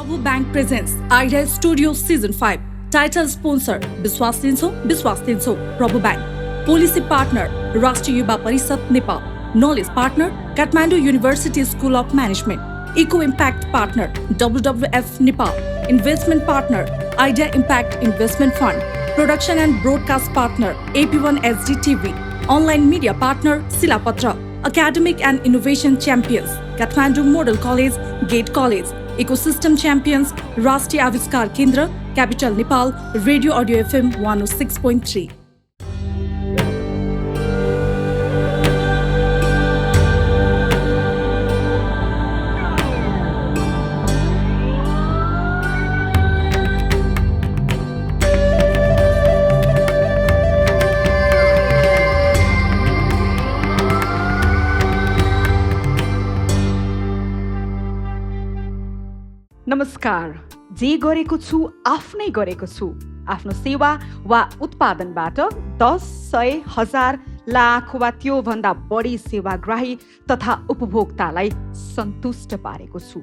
Prabhu Bank presents Idea Studio Season 5. Title sponsor Biswas Tinso, Biswas Tinso, Prabhu Bank. Policy partner Rashtriya Yuva Parishad Nepal. Knowledge partner Kathmandu University School of Management. Eco Impact partner WWF Nepal. Investment partner Idea Impact Investment Fund. Production and broadcast partner AP1 SD TV. Online media partner Silapatra. Academic and innovation champions Kathmandu Model College, Gate College. Ecosystem champions Rashtriya Aviskar Kendra, Capital Nepal, Radio Audio FM 106.3. नमस्कार। जे गरेको छु आफ्नै गरेको छु। आफ्नो सेवा वा उत्पादनबाट 10, 100, 1000, लाख वा त्यो भन्दा बढी सेवाग्राही तथा उपभोक्तालाई सन्तुष्ट पारेको छु।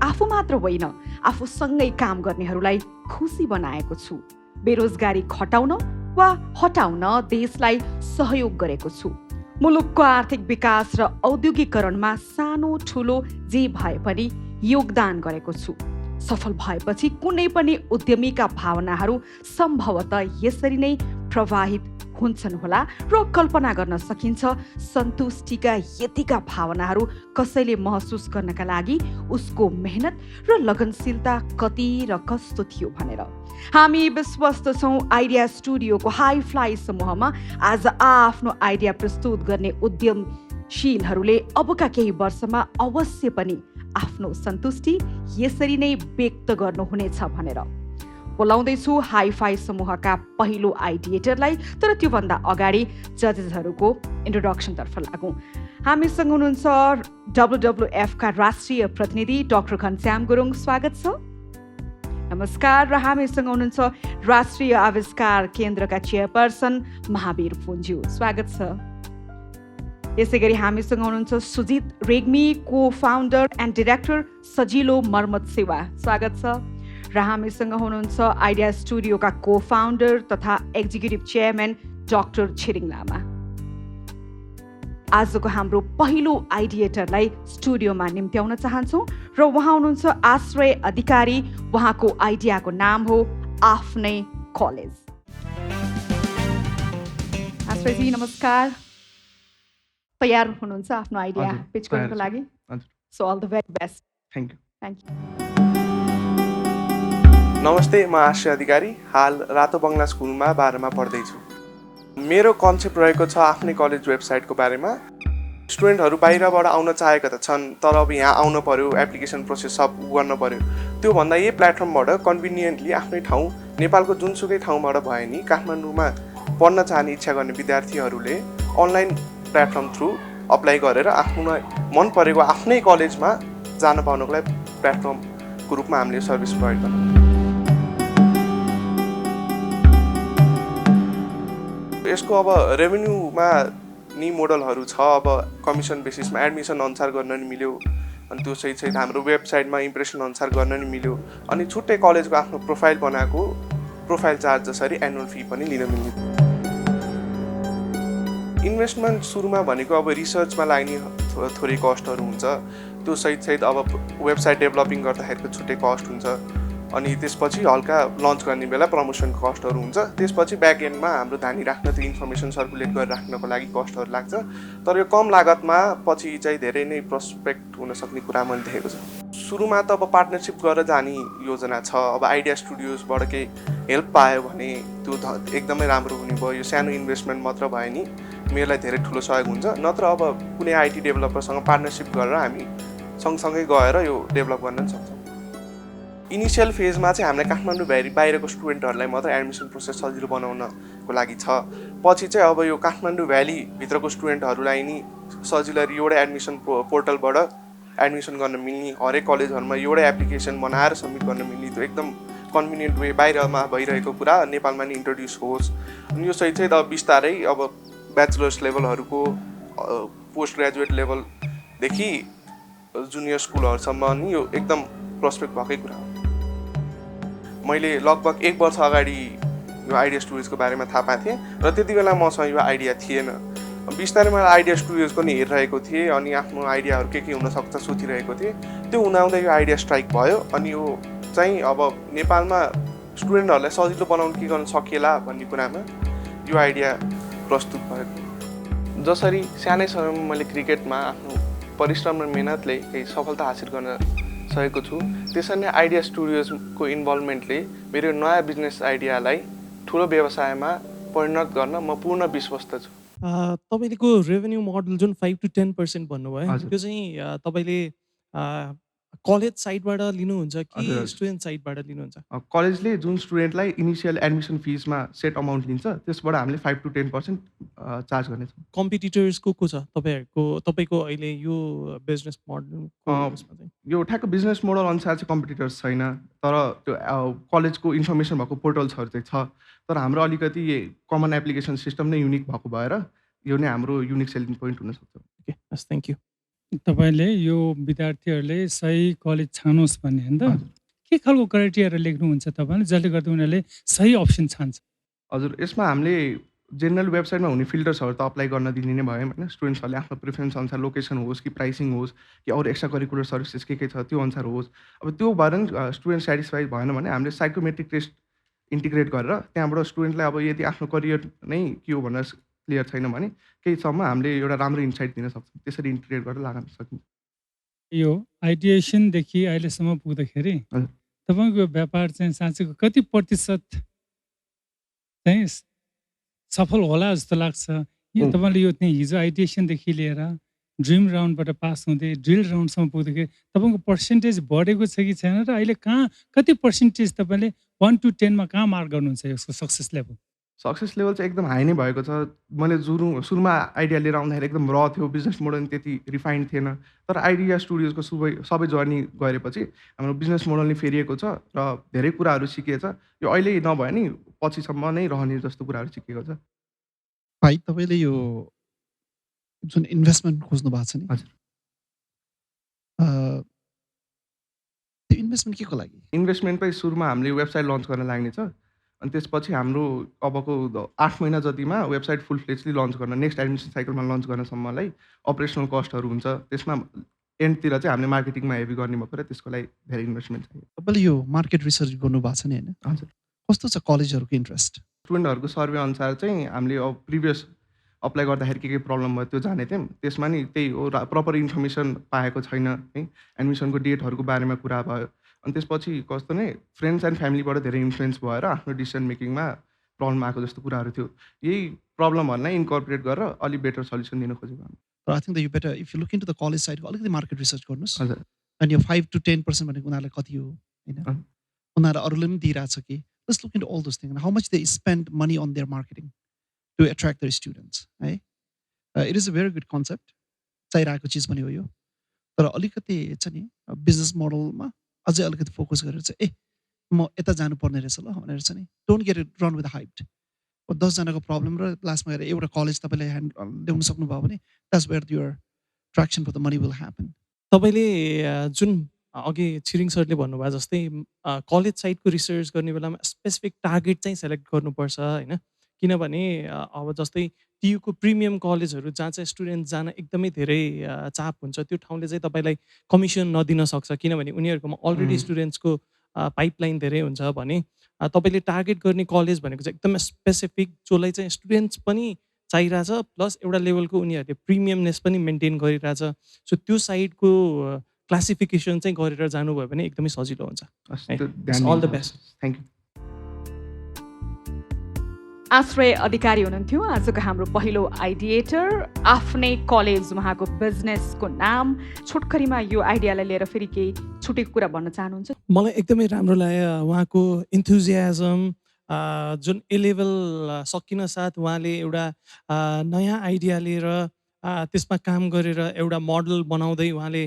आफू मात्र होइन, आफूसँगै काम गर्नेहरूलाई खुसी बनाएको छु। बेरोजगारी घटाउन वा हटाउन देशलाई सहयोग गरेको छु। मुलुकको आर्थिक विकास र औद्योगिकरणमा सानो ठुलो जे भए पनि योगदान गरेको छु। सफल भएपछि कुनै पनि उद्यमीका भावनाहरू सम्भवतः यसरी नै प्रवाहित हुन्छन् होला र कल्पना गर्न सकिन्छ सन्तुष्टिका यतिका भावनाहरू कसैले महसुस गर्नका लागि उसको मेहनत र लगनशीलता कति र कस्तो थियो भनेर। हामी विश्वस्त छौँ आइडिया स्टुडियोको हाई फ्लाइ समूहमा आज आफ्नो आइडिया प्रस्तुत गर्ने उद्यमशीलहरूले अबका केही वर्षमा अवश्य पनि आफ्नो सन्तुष्टि यसरी नै व्यक्त गर्नुहुनेछ भनेर। बोलाउँदैछु हाई फाई समूहका पहिलो आइडिएटरलाई। तर त्योभन्दा अगाडि जजेसहरूको इन्ट्रोडक्सनतर्फ लागौँ। हामीसँग हुनुहुन्छ WWF का राष्ट्रिय प्रतिनिधि डाक्टर घनश्याम गुरुङ, स्वागत छ। नमस्कार। र हामीसँग हुनुहुन्छ राष्ट्रिय आविष्कार केन्द्रका चेयरपर्सन महावीर पुन्ज्यू, स्वागत छ। यसै गरी हामीसँग हुनुहुन्छ सुजित रेग्मी, को फाउन्डर एन्ड डिरेक्टर सजिलो मर्मत सेवा, स्वागत छ। र हामीसँग हुनुहुन्छ आइडिया स्टुडियोका को फाउन्डर तथा एक्जिक्युटिभ चेयरम्यान डाक्टर छिरिङ लामा। आजको हाम्रो पहिलो आइडिएटरलाई स्टुडियोमा निम्त्याउन चाहन्छौँ र उहाँ हुनुहुन्छ आश्रय अधिकारी। उहाँको आइडियाको नाम हो आफ्नै कलेज। आश्रयजी नमस्कार। तयार हुनुहुन्छ आफ्नो आइडिया पिच गर्नको लागि? So all the very best. Thank you. Thank you. नमस्ते, म आश्रय अधिकारी, हाल रातो बङ्गला स्कुलमा 12मा पढ्दैछु। मेरो कन्सेप्ट रहेको छ आफ्नै कलेज वेबसाइटको बारेमा। स्टुडेन्टहरू बाहिरबाट आउन चाहेका त छन्, तर अब यहाँ आउन पर्यो, एप्लिकेसन प्रोसेस सब गर्न पर्यो। त्योभन्दा यही प्लेटफर्मबाट कन्भिनियन्टली आफ्नै ठाउँ नेपालको जुनसुकै ठाउँबाट भए नि काठमाडौँमा पढ्न चाहने इच्छा गर्ने विद्यार्थीहरूले अनलाइन प्लेटफर्म थ्रु अप्लाई गरेर आफूलाई मन परेको आफ्नै कलेजमा जान पाउनको लागि प्लेटफर्मको रूपमा हामीले सर्भिस प्रोभाइड गर्छौँ। यसको अब रेभेन्यूमा नि मोडलहरू छ। अब कमिसन बेसिसमा एडमिसन अनुसार गर्न नि मिल्यो, अनि त्यो सहित हाम्रो वेबसाइटमा इम्प्रेसन अनुसार गर्न नि मिल्यो, अनि छुट्टै कलेजको आफ्नो प्रोफाइल बनाएको प्रोफाइल चार्ज जसरी एनुअल फी पनि लिन मिल्यो। इन्भेस्टमेन्ट सुरुमा भनेको अब रिसर्चमा लाग्ने थोरै कस्टहरू हुन्छ, त्यो सहित अब वेबसाइट डेभलपिङ गर्दाखेरिको छुट्टै कस्ट हुन्छ, अनि त्यसपछि हल्का लन्च गर्ने बेला प्रमोसनको कस्टहरू हुन्छ। त्यसपछि ब्याक एन्डमा हाम्रो धानी राख्न त्यो इन्फर्मेसन सर्कुलेट गरेर राख्नको लागि कस्टहरू लाग्छ। तर यो कम लागतमा पछि चाहिँ धेरै नै प्रोस्पेक्ट हुन सक्ने कुरा मैले देखेको छ। सुरुमा त अब पार्टनरसिप गरेर जाने योजना छ। अब आइडिया स्टुडियोजबाट केही हेल्प पायो भने त्यो एकदमै राम्रो हुने भयो। यो सानो इन्भेस्टमेन्ट मात्र भयो नि मेरोलाई धेरै ठुलो सहयोग हुन्छ। नत्र अब कुनै आइटी डेभलपरसँग पार्टनरसिप गरेर हामी सँगसँगै गएर यो डेभलप गर्न सक्छौँ। इनिसियल फेजमा चाहिँ हामीलाई काठमाडौँ बाहिरको स्टुडेन्टहरूलाई मात्र एडमिसन प्रोसेस सजिलो बनाउनको लागि छ। पछि चाहिँ अब यो काठमाडौँ भ्यालीभित्रको स्टुडेन्टहरूलाई नि सजिलै एउटै एडमिसन पोर्टलबाट एडमिसन गर्न मिल्ने, हरेक कलेजहरूमा एउटै एप्लिकेसन बनाएर सब्मिट गर्न मिल्ने, त्यो एकदम कन्भिनियन्ट वे बाहिरमा भइरहेको कुरा नेपालमा नि इन्ट्रोड्युस होस्। अनि यो सहित अब बिस्तारै अब ब्याचलर्स लेभलहरूको पोस्ट ग्रेजुएट लेभलदेखि जुनियर स्कुलहरूसम्म नि यो एकदम प्रोस्पेक्ट भएकै कुरा हो। मैले लगभग 1 वर्ष अगाडि यो आइडिया स्टुडियोजको बारेमा थाहा पाएको थिएँ र त्यति बेला मसँग यो आइडिया थिएन। बिस्तारै मैले आइडिया स्टुडियोजको नि हेरिरहेको थिएँ अनि आफ्नो आइडियाहरू के हुनसक्छ सोचिरहेको थिएँ। त्यो हुँदाहुँदै यो आइडिया स्ट्राइक भयो अनि यो चाहिँ अब नेपालमा स्टुडेन्टहरूलाई सजिलो बनाउन के गर्न सकिएला भन्ने कुरामा यो आइडिया प्रस्तुत भयो। जसरी सानै समयमा मैले क्रिकेटमा आफ्नो परिश्रम र मेहनतले केही सफलता हासिल गर्न सकेको छु, त्यसरी नै आइडिया स्टुडियोजको इन्भल्भमेन्टले मेरो नयाँ बिजनेस आइडियालाई ठुलो व्यवसायमा परिणत गर्न म पूर्ण विश्वस्त छु। तपाईँको रेभेन्यू मोडल जुन 5 to 10% भन्नुभयो, त्यो चाहिँ तपाईँले कलेज साइडबाट लिनुहुन्छ कि स्टुडेन्ट साइडबाट लिनुहुन्छ? कलेजले जुन स्टुडेन्टलाई इनिसियल एडमिसन फिजमा सेट अमाउन्ट लिन्छ त्यसबाट हामीले 5 to 10% चार्ज गर्नेछौँ। कम्पिटिटर्स को छ तपाईँको अहिले यो बिजनेस मोडल? यो ठ्याक्क बिजनेस मोडल अनुसार चाहिँ कम्पिटिटर्स छैन, तर त्यो कलेजको इन्फर्मेसन भएको पोर्टल्सहरू चाहिँ छ। तर हाम्रो अलिकति कमन एप्लिकेसन सिस्टम नै युनिक भएको भएर यो नै हाम्रो युनिक सेलिङ पोइन्ट हुनसक्छ। ओके, हस्, थ्याङ्क यू। तपाईँले यो विद्यार्थीहरूले सही कलेज छानोस् भन्ने होइन त, के खालको क्राइटेरिया लेख्नुहुन्छ तपाईँले जसले गर्दा उनीहरूले सही अप्सन छान्छ? हजुर, यसमा हामीले जेनरल वेबसाइटमा हुने फिल्टर्सहरू त अप्लाई गर्न दिने नै भयो होइन। स्टुडेन्ट्सहरूले आफ्नो प्रिफरेन्स अनुसार लोकेसन होस् कि प्राइसिङ होस् कि अरू एक्स्ट्रा करिकुलर सर्भिसेस के छ त्यो अनुसार होस्। अब त्यो भएर स्टुडेन्ट सेटिस्फाइड भएन भने हामीले साइकोमेट्रिक टेस्ट इन्टिग्रेट गरेर त्यहाँबाट स्टुडेन्टलाई अब यदि आफ्नो करियर नै के हो भनेर क्लियर छैन भने केही सम्म हामीले एउटा राम्रो इन्साइट दिन सक्छौँ। त्यसरी इन्टिग्रेट गरेर लाग्न सकिन्छ। यो आइडिएसनदेखि अहिलेसम्म पुग्दाखेरि तपाईँको व्यापार चाहिँ साँच्चैको कति प्रतिशत चाहिँ सफल होला जस्तो लाग्छ? यो तपाईँले यो चाहिँ हिजो आइडिएसनदेखि लिएर ड्रिम राउन्डबाट पास हुँदै ड्रिल राउन्डसम्म पुग्दाखेरि तपाईँको पर्सेन्टेज बढेको छ कि छैन र अहिले कति पर्सेन्टेज तपाईँले 1 to 10 मा कहाँ मार्क गर्नुहुन्छ यसको सक्सेस लेभल? सक्सेस लेभल चाहिँ एकदम हाई नै भएको छ। मैले सुरुमा आइडिया लिएर आउँदाखेरि एकदम र थियो, बिजनेस मोडल त्यति रिफाइन्ड थिएन। तर आइडिया स्टुडियोजको सबै जर्नी गरेपछि हाम्रो बिजनेस मोडल नै फेरिएको छ र धेरै कुराहरू सिकिएको छ। यो अहिले नभए नि पछिसम्म नै रहने जस्तो कुराहरू सिकेको छ। भाइ, तपाईँले यो जुन इन्भेस्टमेन्ट खोज्नु भएको छ नि, हजुर, त्यो इन्भेस्टमेन्ट के को लागि? इन्भेस्टमेन्टमै सुरुमा हामीले वेबसाइट लन्च गर्न लाग्ने छ अनि त्यसपछि हाम्रो अबको 8 महिना जतिमा वेबसाइट फुल फ्लेजली लन्च गर्न, नेक्स्ट एडमिसन साइकलमा लन्च गर्नसम्मलाई अपरेसनल कस्टहरू हुन्छ। त्यसमा एन्डतिर चाहिँ हामीले मार्केटिङमा हेभी गर्ने भएको र त्यसको लागि धेरै इन्भेस्टमेन्ट चाहियो। तपाईँले यो मार्केट रिसर्च गर्नु भएको छ नि होइन? हजुर। कस्तो छ कलेजहरूको इन्ट्रेस्ट? स्टुडेन्टहरूको सर्वे अनुसार चाहिँ हामीले अब प्रिभियस अप्लाई गर्दाखेरि के प्रब्लम भयो त्यो जाने थियौँ। त्यसमा नि त्यही हो, प्रपर इन्फर्मेसन पाएको छैन है। एडमिसनको डेटहरूको बारेमा कुरा भयो अनि त्यसपछि कस्तो नै फ्रेन्ड्स एन्ड फ्यामिलीबाट धेरै इन्फ्लुएन्स भएर आफ्नो डिसिसन मेकिङमा प्रब्लम आएको जस्तो कुराहरू थियो। यही प्रब्लमहरूलाई इन्कर्पोरेट गरेर अलिक बेटर सल्युसन दिन खोजेको हामी। तर I think the you better if you look into the college साइडको अलिकति मार्केट रिसर्च गर्नुहोस्। हजुर। अनि यो 5 to 10% भनेको उनीहरूलाई कति हो होइन? उनीहरू अरूले पनि दिइरहेछ कि? Just look into all those thing, how much they spend money on their marketing to attract their students है। It is a very good concept, चाहिरहेको चिज पनि हो यो। तर अलिकति छ नि बिजनेस मोडलमा अझै अलिकति फोकस गरेर चाहिँ म यता जानुपर्ने रहेछ ल भनेर चाहिँ नि don't get it run with hyped. 10 जनाको प्रब्लम र लास्टमा गएर एउटा कलेज तपाईँले ल्याउन सक्नुभयो भने that's where your traction for the money will happen. तपाईँले जुन अघि छिरिङ सरले भन्नुभयो जस्तै कलेज साइडको रिसर्च गर्ने बेलामा स्पेसिफिक टार्गेट चाहिँ सेलेक्ट गर्नुपर्छ होइन? किनभने अब जस्तै टियुको प्रिमियम कलेजहरू जहाँ चाहिँ स्टुडेन्ट जान एकदमै धेरै चाप हुन्छ, त्यो ठाउँले चाहिँ तपाईँलाई कमिसन नदिन सक्छ किनभने उनीहरूकोमा अलरेडी स्टुडेन्ट्सको पाइपलाइन धेरै हुन्छ भने तपाईँले टार्गेट गर्ने कलेज भनेको चाहिँ एकदमै स्पेसिफिक जसलाई चाहिँ स्टुडेन्ट्स पनि चाहिरहेछ प्लस एउटा लेभलको उनीहरूले प्रिमियमनेस पनि मेन्टेन गरिरहेछ। सो त्यो साइडको क्लासिफिकेसन चाहिँ गरेर जानुभयो भने एकदमै सजिलो हुन्छ। All the best. Thank you. Ashraya Adhikari हुनुहुन्थ्यो आजको हाम्रो पहिलो आइडिएटर। आफ्नै कलेज, उहाँको बिजनेसको नाम, छोटकरीमा यो आइडियालाई लिएर फेरि केही छुटेको कुरा भन्न चाहनुहुन्छ? मलाई एकदमै राम्रो लाग्यो उहाँको इन्थुजियाजम, जुन ए लेभल सकिन साथ उहाँले एउटा नयाँ आइडिया लिएर त्यसमा काम गरेर एउटा मोडल बनाउँदै उहाँले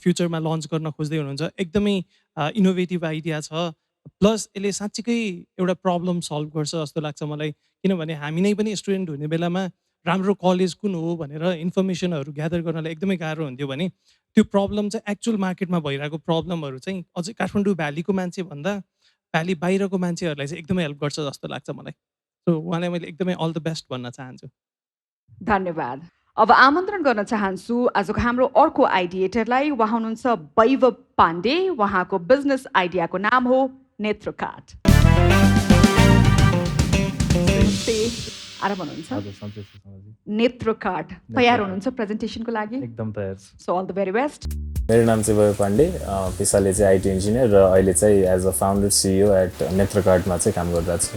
फ्युचरमा लन्च गर्न खोज्दै हुनुहुन्छ। एकदमै इनोभेटिभ आइडिया छ प्लस यसले साँच्चीकै एउटा प्रब्लम सल्भ गर्छ जस्तो लाग्छ मलाई। किनभने हामी नै पनि स्टुडेन्ट हुने बेलामा राम्रो कलेज कुन हो भनेर इन्फर्मेसनहरू ग्यादर गर्नलाई एकदमै गाह्रो हुन्थ्यो भने त्यो प्रब्लम चाहिँ एक्चुअल मार्केटमा भइरहेको प्रब्लमहरू चाहिँ अझै काठमाडौँ भ्यालीको मान्छे भन्दा भ्याली बाहिरको मान्छेहरूलाई चाहिँ एकदमै हेल्प गर्छ जस्तो लाग्छ मलाई। सो उहाँलाई मैले एकदमै अल द बेस्ट भन्न चाहन्छु। धन्यवाद। अब आमन्त्रण गर्न चाहन्छु आजको हाम्रो अर्को आइडिएटरलाई। उहाँ हुनुहुन्छ वैभव पाण्डे। उहाँको बिजनेस आइडियाको नाम हो नेत्रकार्ड। आराम हुनुहुन्छ? हजुर, सन्चै छु समाजी। नेत्रकार्ड तयार हुनुहुन्छ प्रेजेन्टेसनको लागि? एकदम तयार छु। So all the very best. मेरो नाम चाहिँ वैभव पाण्डे, पेसाले चाहिँ आइटी इन्जिनियर र अहिले चाहिँ as a founder CEO at नेत्रकार्डमा चाहिँ काम गरिरहेको छु।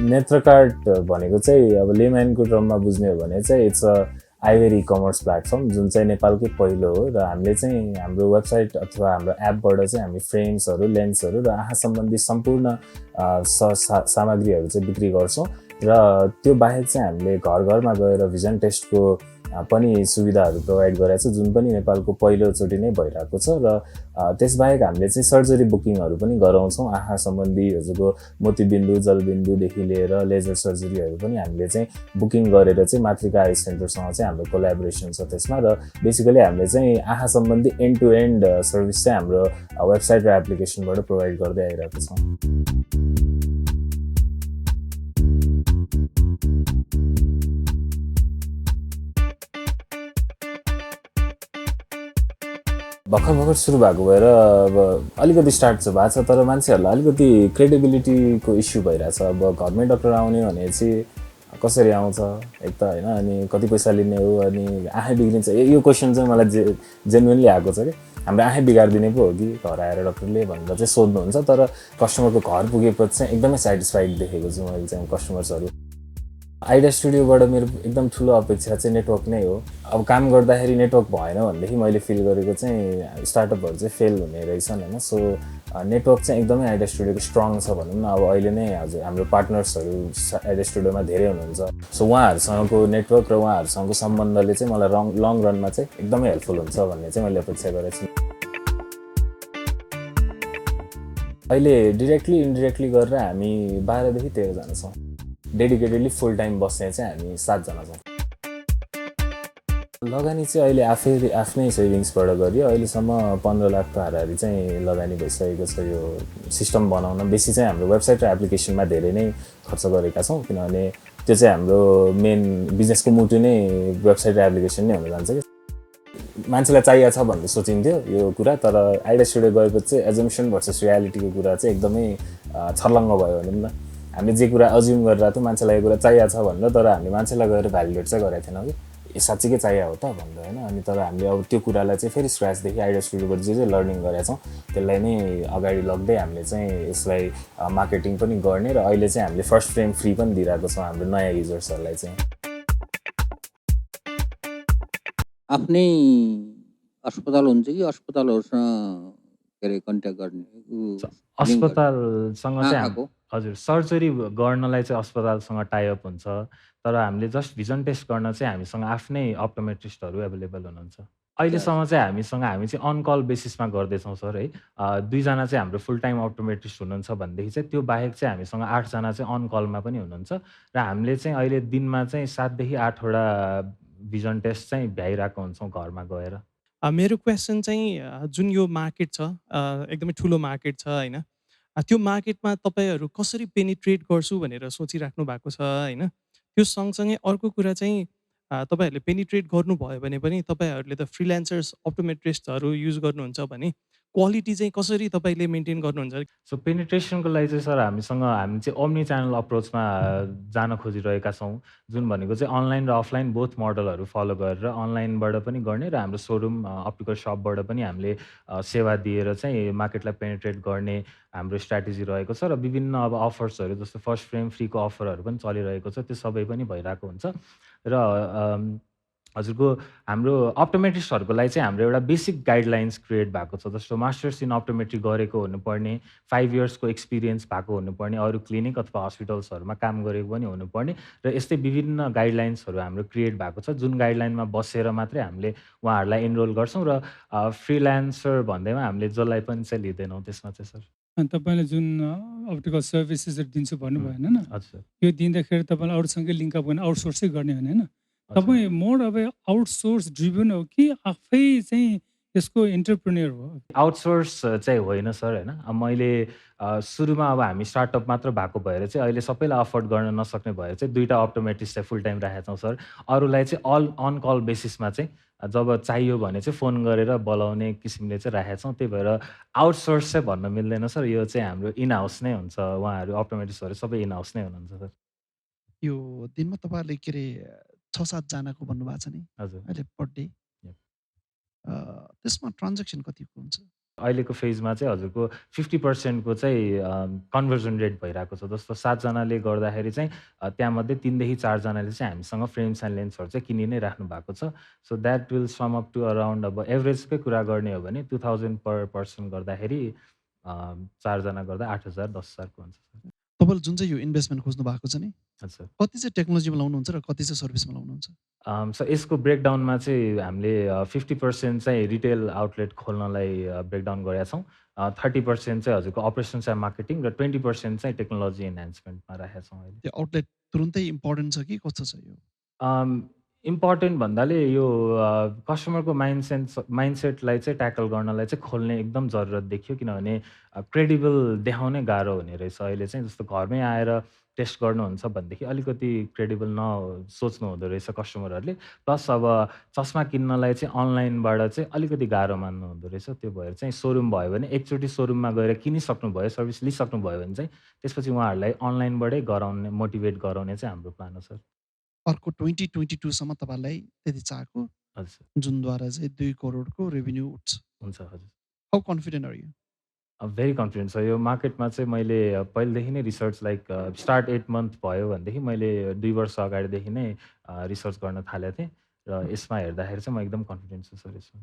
नेत्रकार्ड भनेको चाहिँ अब लेम्यानको टर्ममा बुझ्ने हो भने चाहिँ it's a ivory e commerce platform जुन चाहिँ नेपालकै पहिलो हो र हामीले चाहिँ हाम्रो वेबसाइट अथवा हाम्रो एपबाट चाहिँ हामी फ्रेम्सहरू, लेन्सहरू र आँखा सम्बन्धी सम्पूर्ण सामग्रीहरू चाहिँ बिक्री गर्छौँ र त्यो बाहेक चाहिँ हामीले घर घरमा गएर भिजन टेस्टको पनि सुविधाहरू प्रोभाइड गरेको छ जुन पनि नेपालको पहिलोचोटि नै भइरहेको छ र त्यसबाहेक हामीले चाहिँ सर्जरी बुकिङहरू पनि गराउँछौँ। आँखा सम्बन्धी हजुरको मोतीबिन्दु, जलबिन्दुदेखि लिएर लेजर सर्जरीहरू पनि हामीले चाहिँ बुकिङ गरेर चाहिँ मातृका आई सेन्टरसँग चाहिँ हाम्रो कोलाबोरेसन छ त्यसमा र बेसिकली हामीले चाहिँ आँखा सम्बन्धी एन्ड टु एन्ड सर्भिस चाहिँ हाम्रो वेबसाइट र एप्लिकेसनबाट प्रोभाइड गर्दै आइरहेको छौँ। भर्खर सुरु भएको भएर अब अलिकति स्टार्ट चाहिँ भएको छ तर मान्छेहरूलाई अलिकति क्रेडिबिलिटीको इस्यु भइरहेछ। अब घरमै डक्टर आउने भनेपछि कसरी आउँछ एक त होइन, अनि कति पैसा लिने हो, अनि आँखै बिग्रिन्छ, यो क्वेसन चाहिँ मलाई जेन्युनली आएको छ कि हाम्रो आँखै बिगारिदिने पो हो कि घर आएर डक्टरले भनेर चाहिँ सोध्नुहुन्छ। तर कस्टमरको घर पुगेपछि चाहिँ एकदमै सेटिस्फाइड देखेको छु मैले चाहिँ कस्टमर्सहरू। आइडिया स्टुडियोबाट मेरो एकदम ठुलो अपेक्षा चाहिँ नेटवर्क नै हो। अब काम गर्दाखेरि नेटवर्क भएन भनेदेखि मैले फिल गरेको चाहिँ स्टार्टअपहरू चाहिँ फेल हुने रहेछन् होइन। सो नेटवर्क चाहिँ एकदमै आइडिया स्टुडियोको स्ट्रङ छ भनौँ न। अब अहिले नै हजुर हाम्रो पार्टनर्सहरू आइडिया स्टुडियोमा धेरै हुनुहुन्छ। सो उहाँहरूसँगको नेटवर्क र उहाँहरूसँगको सम्बन्धले चाहिँ मलाई लङ रनमा चाहिँ एकदमै हेल्पफुल हुन्छ भन्ने चाहिँ मैले अपेक्षा गरेको छु। अहिले डिरेक्टली इन्डिरेक्टली गरेर हामी 12 देखि 13 जना छौँ। डेडिकेटेडली फुल टाइम बस्ने चाहिँ हामी 7 जना छौँ। लगानी चाहिँ अहिले आफ्नै सेभिङ्सबाट गरियो। अहिलेसम्म 15 लाखको हाराहारी चाहिँ लगानी भइसकेको छ। यो सिस्टम बनाउन बेसी चाहिँ हाम्रो वेबसाइट र एप्लिकेसनमा धेरै नै खर्च गरेका छौँ किनभने त्यो चाहिँ हाम्रो मेन बिजनेसको मुटु नै वेबसाइट र एप्लिकेसन नै हुन जान्छ कि मान्छेलाई चाहिएको छ भन्ने सोचिन्थ्यो यो कुरा। तर आइडिया स्टुडियो गएपछि चाहिँ एजम्सन भर्सेस रियालिटीको कुरा चाहिँ एकदमै छर्लङ्ग भयो भनौँ न। हामीले जे कुरा अज्युम गरिरहेको थियो मान्छेलाई यो कुरा चाहिएको छ भनेर, तर हामीले मान्छेलाई गएर भ्यालिडेट चाहिँ गरेको थिएनौँ कि यो साँच्चीकै चाहिएको हो त भनेर होइन। अनि तर हामीले अब त्यो कुरालाई चाहिँ फेरि स्क्रचदेखि आइडिया स्टुडियोबाट जे लर्निङ गरेका छौँ त्यसलाई नै अगाडि लग्दै हामीले चाहिँ यसलाई मार्केटिङ पनि गर्ने र अहिले चाहिँ हामीले फर्स्ट फ्रेम फ्री पनि दिइरहेको छौँ हाम्रो नयाँ युजर्सहरूलाई चाहिँ। आफ्नै अस्पताल हुन्छ कि अस्पतालहरूसँग के अरे कन्ट्याक्ट गर्ने? अस्पतालसँग चाहिँ आँखाको? हजुर सर्जरी गर्नलाई चाहिँ अस्पतालसँग टाइअप हुन्छ तर हामीले जस्ट भिजन टेस्ट गर्न चाहिँ हामीसँग आफ्नै अप्टोमेट्रिस्टहरू एभाइलेबल हुनुहुन्छ। अहिलेसम्म चाहिँ हामी चाहिँ अन कल बेसिसमा गर्दैछौँ सर है। 2 जना चाहिँ हाम्रो फुल टाइम अप्टोमेट्रिस्ट हुनुहुन्छ भनेदेखि चाहिँ त्यो बाहेक चाहिँ हामीसँग 8 जना चाहिँ अन कलमा पनि हुनुहुन्छ र हामीले चाहिँ अहिले दिनमा चाहिँ 7 देखि 8 वटा भिजन टेस्ट चाहिँ भ्याइरहेको हुन्छौँ घरमा गएर। मेरो क्वेसन चाहिँ जुन यो मार्केट छ एकदमै ठुलो मार्केट छ होइन, त्यो मार्केटमा तपाईँहरू कसरी पेनिट्रेट गर्छु भनेर सोचिराख्नु भएको छ होइन। त्यो सँगसँगै अर्को कुरा चाहिँ तपाईँहरूले पेनिट्रेट गर्नुभयो भने पनि तपाईँहरूले त फ्रिल्यान्सर्स अप्टोमेट्रिस्टहरू युज गर्नुहुन्छ भने क्वालिटी चाहिँ कसरी तपाईँले मेन्टेन गर्नुहुन्छ? सो पेनिट्रेसनको लागि चाहिँ सर हामी चाहिँ ओम्नी च्यानल अप्रोचमा जान खोजिरहेका छौँ जुन भनेको चाहिँ अनलाइन र अफलाइन बोथ मोडलहरू फलो गरेर अनलाइनबाट पनि गर्ने र हाम्रो सोरुम अप्टिकल सपबाट पनि हामीले सेवा दिएर चाहिँ मार्केटलाई पेनिट्रेट गर्ने हाम्रो स्ट्राटेजी रहेको छ र विभिन्न अब अफर्सहरू जस्तो फर्स्ट फ्रेम फ्रीको अफरहरू पनि चलिरहेको छ। त्यो सबै पनि भइरहेको हुन्छ र हजुरको हाम्रो अप्टोमेट्रिस्टहरूको लागि चाहिँ हाम्रो एउटा बेसिक गाइडलाइन्स क्रिएट भएको छ जस्तो मास्टर्स इन अप्टोमेट्री गरेको हुनुपर्ने, 5 इयर्सको एक्सपिरियन्स भएको हुनुपर्ने, अरू क्लिनिक अथवा हस्पिटल्सहरूमा काम गरेको पनि हुनुपर्ने र यस्तै विभिन्न गाइडलाइन्सहरू हाम्रो क्रिएट भएको छ जुन गाइडलाइनमा बसेर मात्रै हामीले उहाँहरूलाई एनरोल गर्छौँ र फ्रिल्यान्सर भन्दैमा हामीले जसलाई पनि चाहिँ लिँदैनौँ त्यसमा चाहिँ सर। अनि तपाईँले जुन अप्टिकल सर्भिसेसहरू दिन्छु भन्नुभयो होइन, हजुर यो दिँदाखेरि तपाईँलाई अरूसँगै लिङ्कअप गर्ने आउटसोर्सै गर्ने होइन? तपाईँ मोर अब आउटसोर्स ड्रिभन हो कि आफै चाहिँ त्यसको एन्टरप्रेन्योर हो। आउटसोर्स चाहिँ होइन सर होइन। मैले सुरुमा अब हामी स्टार्टअप मात्र भएको भएर चाहिँ अहिले सबैलाई अफोर्ड गर्न नसक्ने भएर चाहिँ 2टा अप्टोमेटिस्ट चाहिँ फुल टाइम राखेका छौँ सर। अरूलाई चाहिँ अन कल बेसिसमा चाहिँ जब चाहियो भने चाहिँ फ़ोन गरेर बोलाउने किसिमले चाहिँ राखेका छौँ। त्यही भएर आउटसोर्स चाहिँ भन्न मिल्दैन सर। यो चाहिँ हाम्रो इन हाउस नै हुन्छ। उहाँहरू अप्टोमेटिस्टहरू सबै इन हाउस नै हुनुहुन्छ सर। यो दिनमा तपाईँहरूले के अरे 6-7 जनाको भन्नुभएको छ नि हजुर। अहिले पर डे। Yep. त्यसमा ट्रान्जेक्सन कतिको हुन्छ? अहिलेको फेजमा चाहिँ हजुरको 50% को चाहिँ कन्भर्जन रेट भइरहेको छ। जस्तो 7 जनाले गर्दाखेरि चाहिँ त्यहाँमध्ये 3 देखि 4 जनाले चाहिँ हामीसँग फ्रेम्स एन्ड लेन्सहरू चाहिँ किनि नै राख्नु भएको छ। So that will sum up to around अब एभरेजकै कुरा गर्ने हो भने 2000 पर पर्सन गर्दाखेरि 4 जना गर्दा 8000 10,000 को हुन्छ सर। तपाईँले जुन चाहिँ यो इन्भेस्टमेन्ट खोज्नु भएको छ नि हजुर। कति चाहिँ टेक्नोलोजीमा लाउनुहुन्छ र कति चाहिँ सर्भिसमा लाउनुहुन्छ? सो यसको ब्रेकडाउनमा चाहिँ हामीले 50% चाहिँ रिटेल आउटलेट खोल्नलाई ब्रेकडाउन गरेका छौँ। 30% चाहिँ हजुरको अपरेसन्स एन्ड मार्केटिङ र 20% चाहिँ टेक्नोलोजी एन्हान्समेन्टमा राखेका छौँ अहिले। त्यो आउटलेट तुरुन्तै इम्पोर्टेन्ट छ कि कस्तो छ यो? इम्पोर्टेन्ट भन्दाले यो कस्टमरको माइन्डसेटलाई चाहिँ ट्याकल गर्नलाई चाहिँ खोल्ने एकदम जरुरत देखियो। किनभने क्रेडिबल देखाउनै गाह्रो हुने रहेछ अहिले चाहिँ। जस्तो घरमै आएर टेस्ट गर्नुहुन्छ भनेदेखि अलिकति क्रेडिबल सोच्नु हुँदो रहेछ कस्टमरहरूले। प्लस अब चस्मा किन्नलाई चाहिँ अनलाइनबाट चाहिँ अलिकति गाह्रो मान्नु हुँदो रहेछ। त्यो भएर चाहिँ सोरुम भयो भने एकचोटि सोरुममा गएर किनिसक्नुभयो, सर्भिस लिइसक्नुभयो भने चाहिँ त्यसपछि उहाँहरूलाई अनलाइनबाटै गराउने मोटिभेट गराउने चाहिँ हाम्रो प्लान हो सर। अर्को 2022 सम्म तपाईँलाई त्यति चाहेको हजुर। जुनद्वारा चाहिँ 2 करोडको रेभेन्यू उठ्छ। हुन्छ हजुर। How confident are you? Very confident छ। यो मार्केटमा चाहिँ मैले पहिलेदेखि नै रिसर्च लाइक स्टार्ट 8 मन्थ भयो भनेदेखि मैले 2 वर्ष अगाडिदेखि नै रिसर्च गर्न थालेको थिएँ र यसमा हेर्दाखेरि चाहिँ म एकदम कन्फिडेन्ट छु सर यसमा।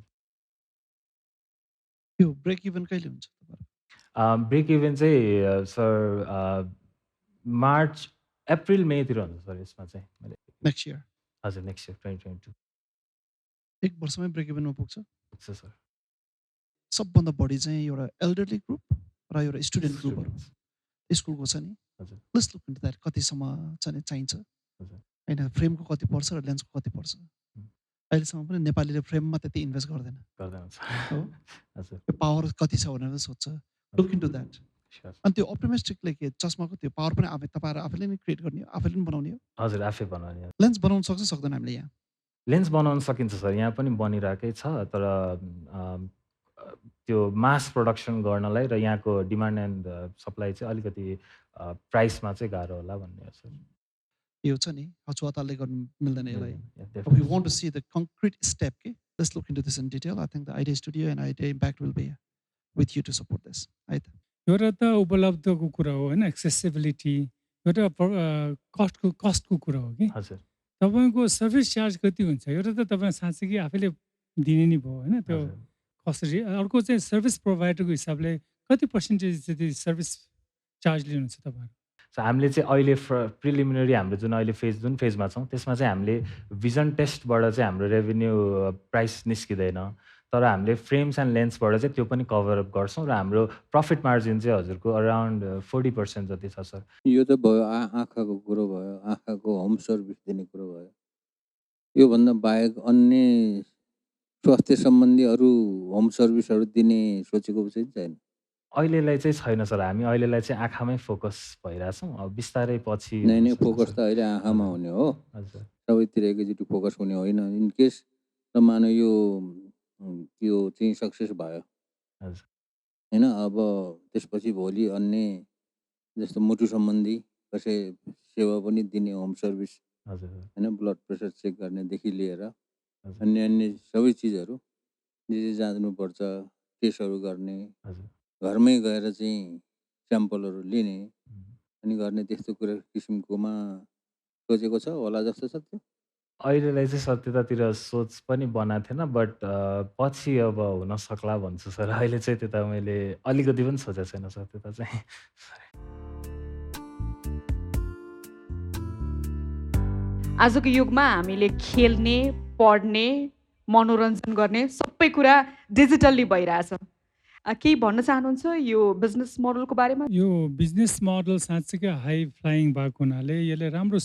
यो ब्रेक इभन कहिले हुन्छ तपाईँहरू? ब्रेक इभन चाहिँ सर मार्च अप्रिल मेतिर हुन्छ सर यसमा चाहिँ मैले। Next year? हजुर नेक्स्ट इयर 2022। 1 वर्षमै ब्रेक इभनमा पुग्छ? पुग्छ सर। सबभन्दा बढी चाहिँ एउटा एल्डरली ग्रुप र एउटा स्टुडेन्ट ग्रुपहरू स्कुलको छ नि। हजुर। Let's look into that. कतिसम्म चाहिँ चाहिन्छ हजुर। होइन फ्रेमको कति पर्छ र लेन्सको कति पर्छ? अहिलेसम्म पनि नेपालीले फ्रेममा त्यति इन्भेस्ट गर्दैन हो। हजुर। त्यो पावर कति छ भनेर सोध्छ। Look into that. अनि त्यो अप्टिमिस्टिकले के चस्माको त्यो पावर पनि तपाईँहरू आफैले नै क्रिएट गर्ने हो, आफैले पनि बनाउने हो? हजुर आफै बनाउने। लेन्स बनाउन सक्छ सक्दैन हामीले यहाँ? लेन्स बनाउन सकिन्छ सर। यहाँ पनि बनिरहेकै छ तर त्यो मास प्रोडक्सन गर्नलाई र यहाँको डिमान्ड एन्ड सप्लाई चाहिँ अलिकति प्राइसमा चाहिँ गाह्रो होला भन्ने हो सर। यो छ नि हचुवाताले गर्नु मिल्दैन यसलाई। definitely. We want to see the concrete step. Okay? Let's look into this in detail. I think the Idea Studio and Idea Impact will be with you to support this. है त? एउटा त उपलब्धको कुरा हो होइन, एक्सेसिबिलिटी। एउटा कस्टको कुरा हो कि हजुर। तपाईँको सर्भिस चार्ज कति हुन्छ? एउटा त तपाईँ साँच्चै कि आफैले दिने नि भयो होइन त्यो हजुर। कसरी। अर्को चाहिँ सर्भिस प्रोभाइडरको हिसाबले कति पर्सेन्टेज जति सर्भिस चार्ज लिनुहुन्छ तपाईँहरू? सो हामीले चाहिँ अहिले प्रिलिमिनरी हाम्रो जुन अहिले जुन फेजमा छौँ त्यसमा चाहिँ हामीले भिजन टेस्टबाट चाहिँ हाम्रो रेभेन्यू प्राइस निस्किँदैन। तर हामीले फ्रेम्स एन्ड लेन्सबाट चाहिँ त्यो पनि कभर अप गर्छौँ र हाम्रो प्रफिट मार्जिन चाहिँ हजुरको अराउन्ड 40% जति छ सर। यो त भयो आँखाको कुरो भयो, आँखाको होम सर्भिस दिने कुरो भयो। योभन्दा बाहेक अन्य स्वास्थ्य सम्बन्धी अरू होम सर्भिसहरू दिने सोचेको चाहिँ छैन? अहिलेलाई चाहिँ छैन सर। हामी अहिलेलाई चाहिँ आँखामै फोकस भइरहेछौँ। अब बिस्तारै पछि नै फोकस त अहिले आँखामा हुने हो। हजुर। सबैतिर एकैचोटि फोकस हुने होइन। इन केस र मानव यो चाहिँ सक्सेस भयो हजुर। होइन, अब त्यसपछि भोलि अन्य जस्तो मुटु सम्बन्धी कसै सेवा पनि दिने होम सर्भिस हजुर। होइन, ब्लड प्रेसर चेक गर्नेदेखि लिएर हजुर। अन्य सबै चिजहरू जे जाँच्नुपर्छ, टेस्टहरू गर्ने, हजुर। घरमै गएर चाहिँ स्याम्पलहरू लिने अनि गर्ने त्यस्तो कुरा किसिमकोमा सोचेको छ होला जस्तो छ त्यो? अहिलेलाई चाहिँ सर त्यतातिर सोच पनि बनाएको थिएन बट पछि अब हुन सक्ला भन्छु सर। अहिले चाहिँ त्यता मैले अलिकति पनि सोचेको छैन सर त्यता चाहिँ। आजको युगमा हामीले खेल्ने, पढ्ने, मनोरञ्जन गर्ने सबै कुरा डिजिटल्ली भइरहेछ। केही भन्न चाहनुहुन्छ यो बिजनेस मोडलको बारेमा? यो बिजनेस मोडल साँच्चीकै हाई फ्लाइङ भएको हुनाले यसले राम्रो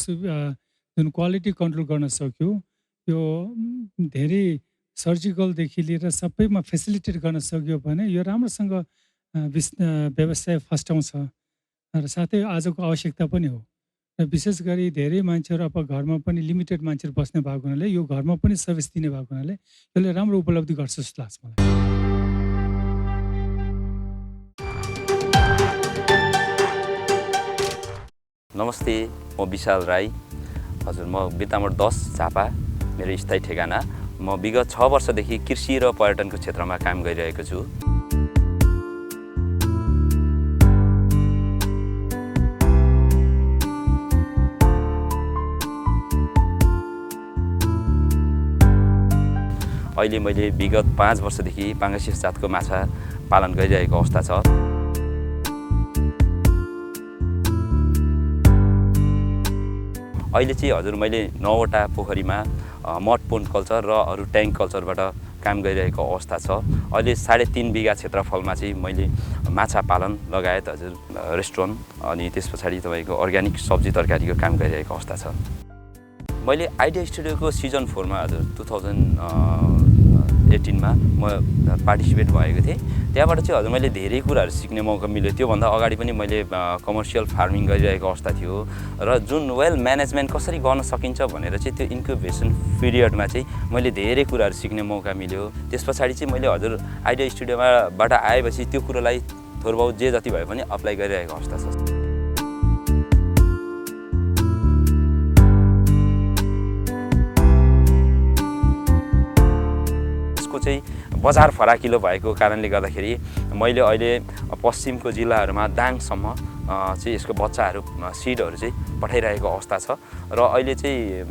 जुन क्वालिटी कन्ट्रोल गर्न सक्यो, यो धेरै सर्जिकलदेखि लिएर सबैमा फेसिलिटेट गर्न सक्यो भने यो राम्रोसँग व्यवसाय फस्टाउँछ र साथै आजको आवश्यकता पनि हो। र विशेष गरी धेरै मान्छेहरू अब घरमा पनि लिमिटेड मान्छेहरू बस्ने भएको हुनाले यो घरमा पनि सर्भिस दिने भएको हुनाले यसले राम्रो उपलब्धि गर्छ जस्तो लाग्छ मलाई। नमस्ते, म विशाल राई। हजुर, म बिर्तामोड 10 झापा मेरो स्थायी ठेगाना। म विगत 6 वर्षदेखि कृषि र पर्यटनको क्षेत्रमा काम गरिरहेको छु। अहिले मैले विगत 5 वर्षदेखि पाङ्गासिस जातको माछा पालन गरिरहेको अवस्था छ। अहिले चाहिँ हजुर मैले 9वटा पोखरीमा मड पोन्ड कल्चर र अरू ट्याङ्क कल्चरबाट काम गरिरहेको अवस्था छ। अहिले 3.5 बिघा क्षेत्रफलमा चाहिँ मैले माछा पालन लगायत हजुर रेस्टुरेन्ट अनि त्यस पछाडि तपाईँको अर्ग्यानिक सब्जी तरकारीको काम गरिरहेको अवस्था छ। मैले आइडिया स्टुडियोको सिजन 4 मा हजुर 2018 मा म पार्टिसिपेट भएको थिएँ। त्यहाँबाट चाहिँ हजुर मैले धेरै कुराहरू सिक्ने मौका मिल्यो। त्योभन्दा अगाडि पनि मैले कमर्सियल फार्मिङ गरिरहेको अवस्था थियो र जुन वेल म्यानेजमेन्ट कसरी गर्न सकिन्छ भनेर चाहिँ त्यो इन्क्युबेसन पिरियडमा चाहिँ मैले धेरै कुराहरू सिक्ने मौका मिल्यो। त्यस पछाडि चाहिँ मैले हजुर आइडिया स्टुडियोबाट आएपछि त्यो कुरोलाई थोरबाउ जे जति भए पनि अप्लाई गरिरहेको अवस्था छ। चाहिँ बजार फराकिलो भएको कारणले गर्दाखेरि मैले अहिले पश्चिमको जिल्लाहरूमा दाङसम्म चाहिँ यसको बच्चाहरू सिडहरू चाहिँ पठाइरहेको अवस्था छ र अहिले चाहिँ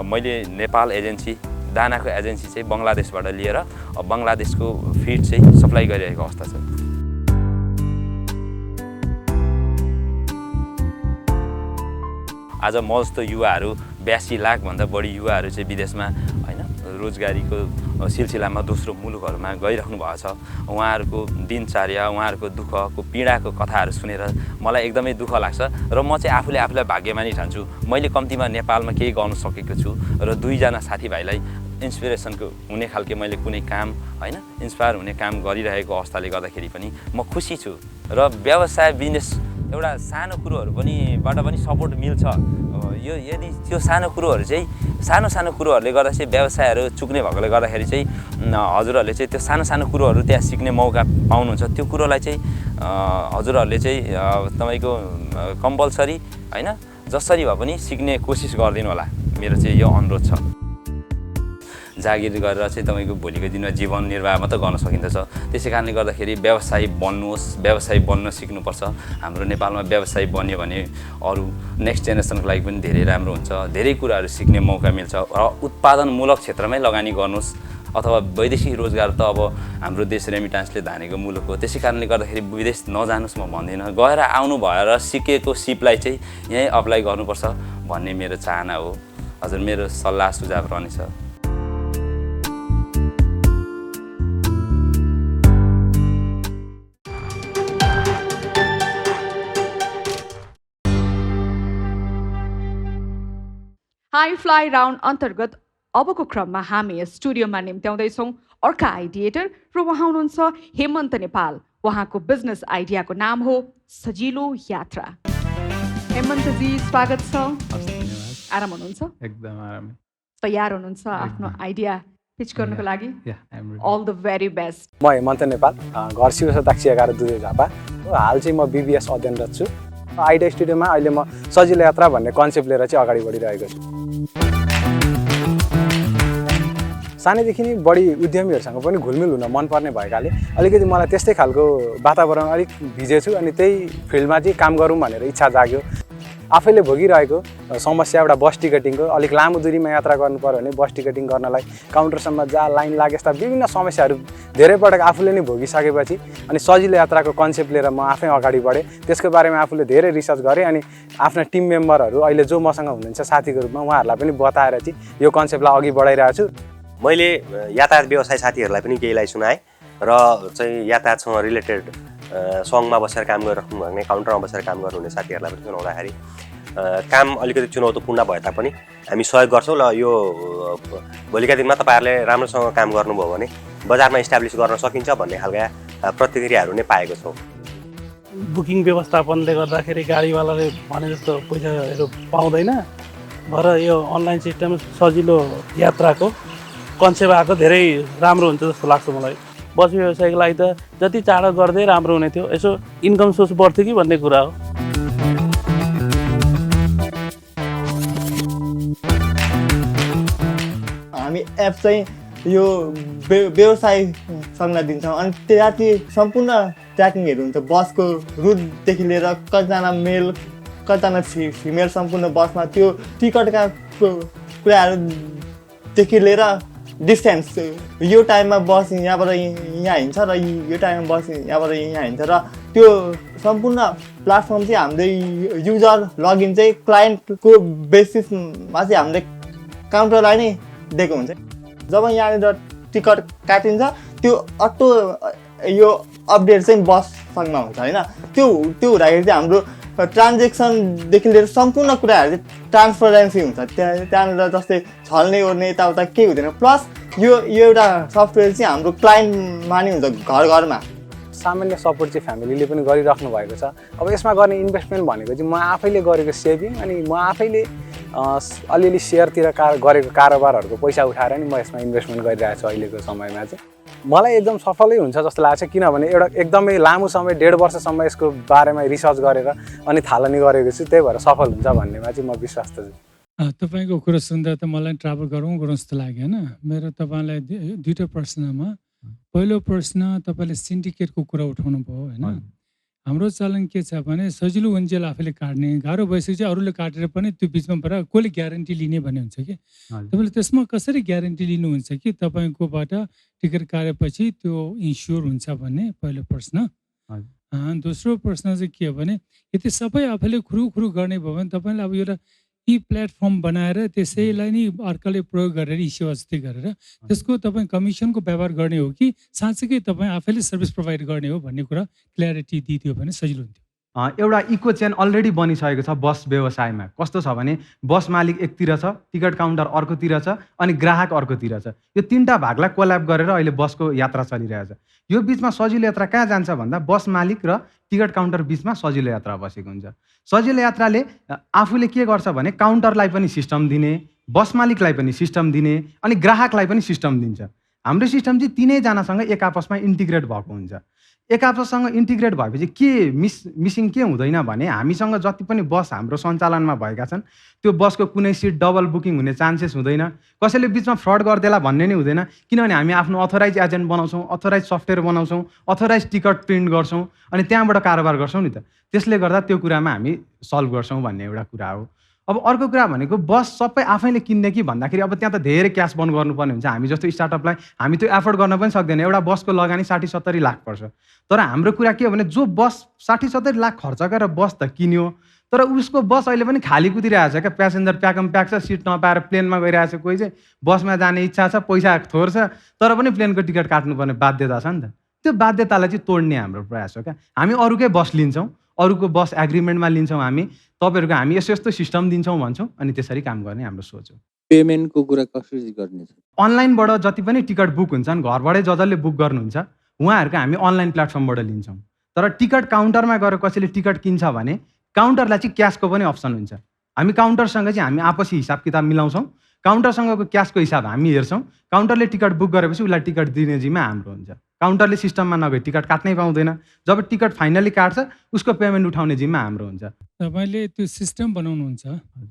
मैले नेपाल एजेन्सी दानाको एजेन्सी चाहिँ बङ्गलादेशबाट लिएर बङ्गलादेशको फिड चाहिँ सप्लाई गरिरहेको अवस्था छ। आज म जस्तो युवाहरू 82 लाखभन्दा बढी युवाहरू चाहिँ विदेशमा होइन रोजगारीको सिलसिलामा दोस्रो मुलुकहरूमा गइराख्नु भएको छ। उहाँहरूको दिनचर्या, उहाँहरूको दुःखको पीडाको कथाहरू सुनेर मलाई एकदमै दुःख लाग्छ र म चाहिँ आफूलाई भाग्यमानी ठान्छु। मैले कम्तीमा नेपालमा केही गर्न सकेको छु र 2 जना साथीभाइलाई इन्सपिरेसनको हुने खालके मैले कुनै काम होइन इन्स्पायर हुने काम गरिरहेको अवस्थाले गर्दाखेरि पनि म खुसी छु र व्यवसाय बिजनेस एउटा सानो कुरोहरू बाट पनि सपोर्ट मिल्छ। यो यदि त्यो सानो कुरोहरू चाहिँ सानो कुरोहरूले गर्दा चाहिँ व्यवसायहरू चुक्ने भएकोले गर्दाखेरि चाहिँ हजुरहरूले चाहिँ त्यो सानो कुरोहरू त्यहाँ सिक्ने मौका पाउनुहुन्छ। त्यो कुरोलाई चाहिँ हजुरहरूले चाहिँ तपाईँको कम्पलसरी होइन जसरी भए पनि सिक्ने कोसिस गरिदिनु होला, मेरो चाहिँ यो अनुरोध छ। जागिर गरेर चाहिँ तपाईँको भोलिको दिनमा जीवन निर्वाह मात्र गर्न सकिँदछ। त्यसै कारणले गर्दाखेरि व्यवसायी बन्नुहोस्, व्यवसायी बन्न सिक्नुपर्छ। हाम्रो नेपालमा व्यवसायी बन्यो भने अरू नेक्स्ट जेनेरेसनको लागि पनि धेरै राम्रो हुन्छ, धेरै कुराहरू सिक्ने मौका मिल्छ र उत्पादनमूलक क्षेत्रमै लगानी गर्नुहोस् अथवा वैदेशिक रोजगार त अब हाम्रो देश रेमिटान्सले धानेको मुलुक हो। त्यसै कारणले गर्दाखेरि विदेश नजानुहोस् म भन्दिनँ, गएर आउनु भएर सिकेको सिपलाई चाहिँ यहीँ अप्लाई गर्नुपर्छ भन्ने मेरो चाहना हो। हजुर, मेरो सल्लाह सुझाव रहनेछ। हाई फ्लाइ राउन्ड अन्तर्गत अबको क्रममा हामी स्टुडियोमा निम्त्याउँदैछौँ अर्का आइडिएटर र उहाँ हुनुहुन्छ हेमन्त नेपाल। उहाँको बिजनेस आइडियाको नाम हो सजिलो यात्रा। हेमन्तजी स्वागत छ। आराम हुनुहुन्छ? एकदम आराम। तयार हुनुहुन्छ आफ्नो आइडिया पिच गर्नको लागि? All the very best. म हेमन्त नेपाल, घर शिवसा ताक्सी 11 दुधे झापा। हाल चाहिँ म BBS अध्ययनरत छु। आइडिया स्टुडियोमा अहिले म सजिलो यात्रा भन्ने कन्सेप्ट लिएर चाहिँ अगाडि बढिरहेको छु। सानैदेखि नै बढी उद्यमीहरूसँग पनि घुलमिल हुन मनपर्ने भएकाले अलिकति मलाई त्यस्तै खालको वातावरण अलिक भिजेछु अनि त्यही फिल्डमा चाहिँ काम गरौँ भनेर इच्छा जाग्यो। आफैले भोगिरहेको समस्या एउटा बस टिकटिङको, अलिक लामो दूरीमा यात्रा गर्नु पर्यो भने बस टिकटिङ गर्नलाई काउन्टरसम्म लाइन लागे यस्ता विभिन्न समस्याहरू धेरै पटक आफूले नै भोगिसकेपछि अनि सजिलो यात्राको कन्सेप्ट लिएर म आफै अगाडि बढेँ। त्यसको बारेमा आफूले धेरै रिसर्च गरेँ अनि आफ्ना टिम मेम्बरहरू अहिले जो मसँग हुनुहुन्छ साथीको रूपमा उहाँहरूलाई पनि बताएर चाहिँ यो कन्सेप्टलाई अघि बढाइरहेको छु। मैले यातायात व्यवसाय साथीहरूलाई पनि केहीलाई सुनाएँ र चाहिँ यातायातसँग रिलेटेड सङ्घमा बसेर काम गरिराख्नु भने काउन्टरमा बसेर काम गर्नुहुने साथीहरूलाई पनि सुनाउँदाखेरि काम अलिकति चुनौतीपूर्ण भए तापनि हामी सहयोग गर्छौँ ल यो भोलिका दिनमा तपाईँहरूले राम्रोसँग काम गर्नुभयो भने बजारमा इस्टाब्लिस गर्न सकिन्छ भन्ने खालका प्रतिक्रियाहरू नै पाएको छौँ। बुकिङ व्यवस्थापनले गर्दाखेरि गाडीवालाले भने जस्तो पैसाहरू पाउँदैन, भएर यो अनलाइन सिस्टम सजिलो यात्राको कन्सेप्ट आएको धेरै राम्रो हुन्छ जस्तो लाग्छ मलाई। बस व्यवसायको लागि त जति चाँडो गर्दै राम्रो हुने थियो, यसो इन्कम सोर्स बढ्थ्यो कि भन्ने कुरा हो। हामी एप चाहिँ यो व्यवसायसँग दिन्छौँ अनि त्यहाँ सम्पूर्ण ट्र्याकिङहरू हुन्छ, बसको रुटदेखि लिएर कतिजना मेल कतिजना फिमेल सम्पूर्ण बसमा त्यो टिकटका कुराहरूदेखि लिएर डिस्टेन्स, यो टाइममा बस यहाँबाट यहाँ हिँड्छ र यो टाइममा बस यहाँबाट यहाँ हिँड्छ र त्यो सम्पूर्ण प्लेटफर्म चाहिँ हामीले युजर लगइन चाहिँ क्लाइन्टको बेसिसमा चाहिँ हामीले काउन्टरलाई नै दिएको हुन्छ। जब यहाँनिर टिकट काटिन्छ त्यो अटो यो अपडेट चाहिँ बससँग हुन्छ होइन। त्यो हुँदाखेरि चाहिँ हाम्रो ट्रान्जेक्सनदेखि लिएर सम्पूर्ण कुराहरू चाहिँ ट्रान्सपरेन्सी हुन्छ। त्यहाँनिर जस्तै छल्ने ओर्ने यताउता केही हुँदैन। प्लस यो एउटा सफ्टवेयर चाहिँ हाम्रो क्लाइन्टमा नै हुन्छ, घर घरमा। सामान्य सपोर्ट चाहिँ फ्यामिलीले पनि गरिराख्नु भएको छ। अब यसमा गर्ने इन्भेस्टमेन्ट भनेको चाहिँ म आफैले गरेको सेभिङ अनि म आफैले अलिअलि सेयरतिर गरेको कारोबारहरूको पैसा उठाएर नि म यसमा इन्भेस्टमेन्ट गरिरहेको छु। अहिलेको समयमा चाहिँ मलाई एकदम सफलै हुन्छ जस्तो लाग्छ, किनभने एउटा एकदमै लामो समय 1.5 वर्षसम्म यसको बारेमा रिसर्च गरेर अनि थालनी गरेको छु, त्यही भएर सफल हुन्छ भन्नेमा चाहिँ म विश्वास छु। तपाईँको कुरो सुन्दा त मलाई ट्राभल गरौँ जस्तो लाग्यो होइन। मेरो तपाईँलाई दुईवटा प्रश्नमा, पहिलो प्रश्न तपाईँले सिन्डिकेटको कुरा उठाउनु भयो होइन। हाम्रो चलन के छ भने सजिलो हुन्जेल आफूले काट्ने, गाह्रो भइसकेपछि चाहिँ अरूले काटेर पनि त्यो बिचमा भएर कसले ग्यारेन्टी लिने भन्ने हुन्छ कि तपाईँले त्यसमा कसरी ग्यारेन्टी लिनुहुन्छ कि तपाईँकोबाट टिकट काटेपछि त्यो इन्स्योर हुन्छ भन्ने पहिलो प्रश्न। दोस्रो प्रश्न चाहिँ के हो भने यति सबै आफूले खुरु गर्ने भयो भने तपाईँले अब एउटा प्लेटफर्म बनाएर त्यसैलाई नै अर्काले प्रयोग गरेर सेवा जस्तै गरेर त्यसको तपाईँ कमिसनको व्यवहार गर्ने हो कि साँच्चैकै तपाईँ आफैले सर्भिस प्रोभाइड गर्ने हो भन्ने कुरा क्ल्यारिटी दिइदियो भने सजिलो हुन्थ्यो। एउटा इको चेन अलरेडी बनिसकेको छ बस व्यवसायमा। कस्तो छ भने बस मालिक एकतिर छ, टिकट काउन्टर अर्कोतिर छ अनि ग्राहक अर्कोतिर छ। यो तीनटा भागलाई कोल्याब गरेर अहिले बसको यात्रा चलिरहेछ। यो बिचमा सजिलो यात्रा कहाँ जान्छ भन्दा बस मालिक र टिकट काउन्टर बिचमा सजिलो यात्रा बसेको हुन्छ। सजिलो यात्राले आफूले के गर्छ भने काउन्टरलाई पनि सिस्टम दिने, बस मालिकलाई पनि सिस्टम दिने अनि ग्राहकलाई पनि सिस्टम दिन्छ। हाम्रो सिस्टम चाहिँ तिनैजनासँग एक आपसमा इन्टिग्रेट भएको हुन्छ। एक आपससँग इन्टिग्रेट भएपछि के मिसिङ के हुँदैन भने हामीसँग जति पनि बस हाम्रो सञ्चालनमा भएका छन् त्यो बसको कुनै सिट डबल बुकिङ हुने चान्सेस हुँदैन, कसैले बिचमा फ्रड गरिदेला भन्ने नै हुँदैन, किनभने हामी आफ्नो अथोराइज एजेन्ट बनाउँछौँ, अथोराइज सफ्टवेयर बनाउँछौँ, अथोराइज टिकट प्रिन्ट गर्छौँ अनि त्यहाँबाट कारोबार गर्छौँ नि त। त्यसले गर्दा त्यो कुरामा हामी सल्भ गर्छौँ भन्ने एउटा कुरा हो। अब अर्को कुरा भनेको बस सबै आफैले किन्ने कि भन्दाखेरि अब त्यहाँ त धेरै क्यास बर्न गर्नुपर्ने हुन्छ। हामी जस्तो स्टार्टअपलाई हामी त्यो एफोर्ड गर्न पनि सक्दैन। एउटा बसको लगानी 60-70 लाख पर्छ। तर हाम्रो कुरा के हो भने जो बस 60-70 लाख खर्च गरेर बस त किन्यो तर उसको बस अहिले पनि खाली कुदिरहेको छ क्या, प्यासेन्जर प्याकम प्याक छ, सिट नपाएर प्लेनमा गइरहेको छ, कोही चाहिँ बसमा जाने इच्छा छ, पैसा थोर छ तर पनि प्लेनको टिकट काट्नुपर्ने बाध्यता छ नि त। त्यो बाध्यतालाई चाहिँ तोड्ने हाम्रो प्रयास हो क्या। हामी अरूकै बस लिन्छौँ, अरूको बस एग्रिमेन्टमा लिन्छौँ, हामी तपाईँहरूको हामी यस्तो यस्तो सिस्टम दिन्छौँ भन्छौँ अनि त्यसरी काम गर्ने हाम्रो सोच हो। पेमेन्टको कुरा कसरी गर्ने छ? अनलाइनबाट जति पनि टिकट बुक हुन्छन् घरबाटै जसले बुक गर्नुहुन्छ उहाँहरूको हामी अनलाइन प्लेटफर्मबाट लिन्छौँ। तर टिकट काउन्टरमा गएर कसैले टिकट किन्छ भने काउन्टरलाई चाहिँ क्यासको पनि अप्सन हुन्छ। हामी काउन्टरसँग चाहिँ हामी आपसी हिसाब किताब मिलाउँछौँ, काउन्टरसँगको क्यासको हिसाब हामी हेर्छौँ, काउन्टरले टिकट बुक गरेपछि उसलाई टिकट दिने जिम्मा हाम्रो हुन्छ। काउन्टरले सिस्टममा नगई टिकट काट्नै पाउँदैन, जब टिकट फाइनली काट्छ उसको पेमेन्ट उठाउने जिम्मा हाम्रो हुन्छ। तपाईँले त्यो सिस्टम बनाउनुहुन्छ,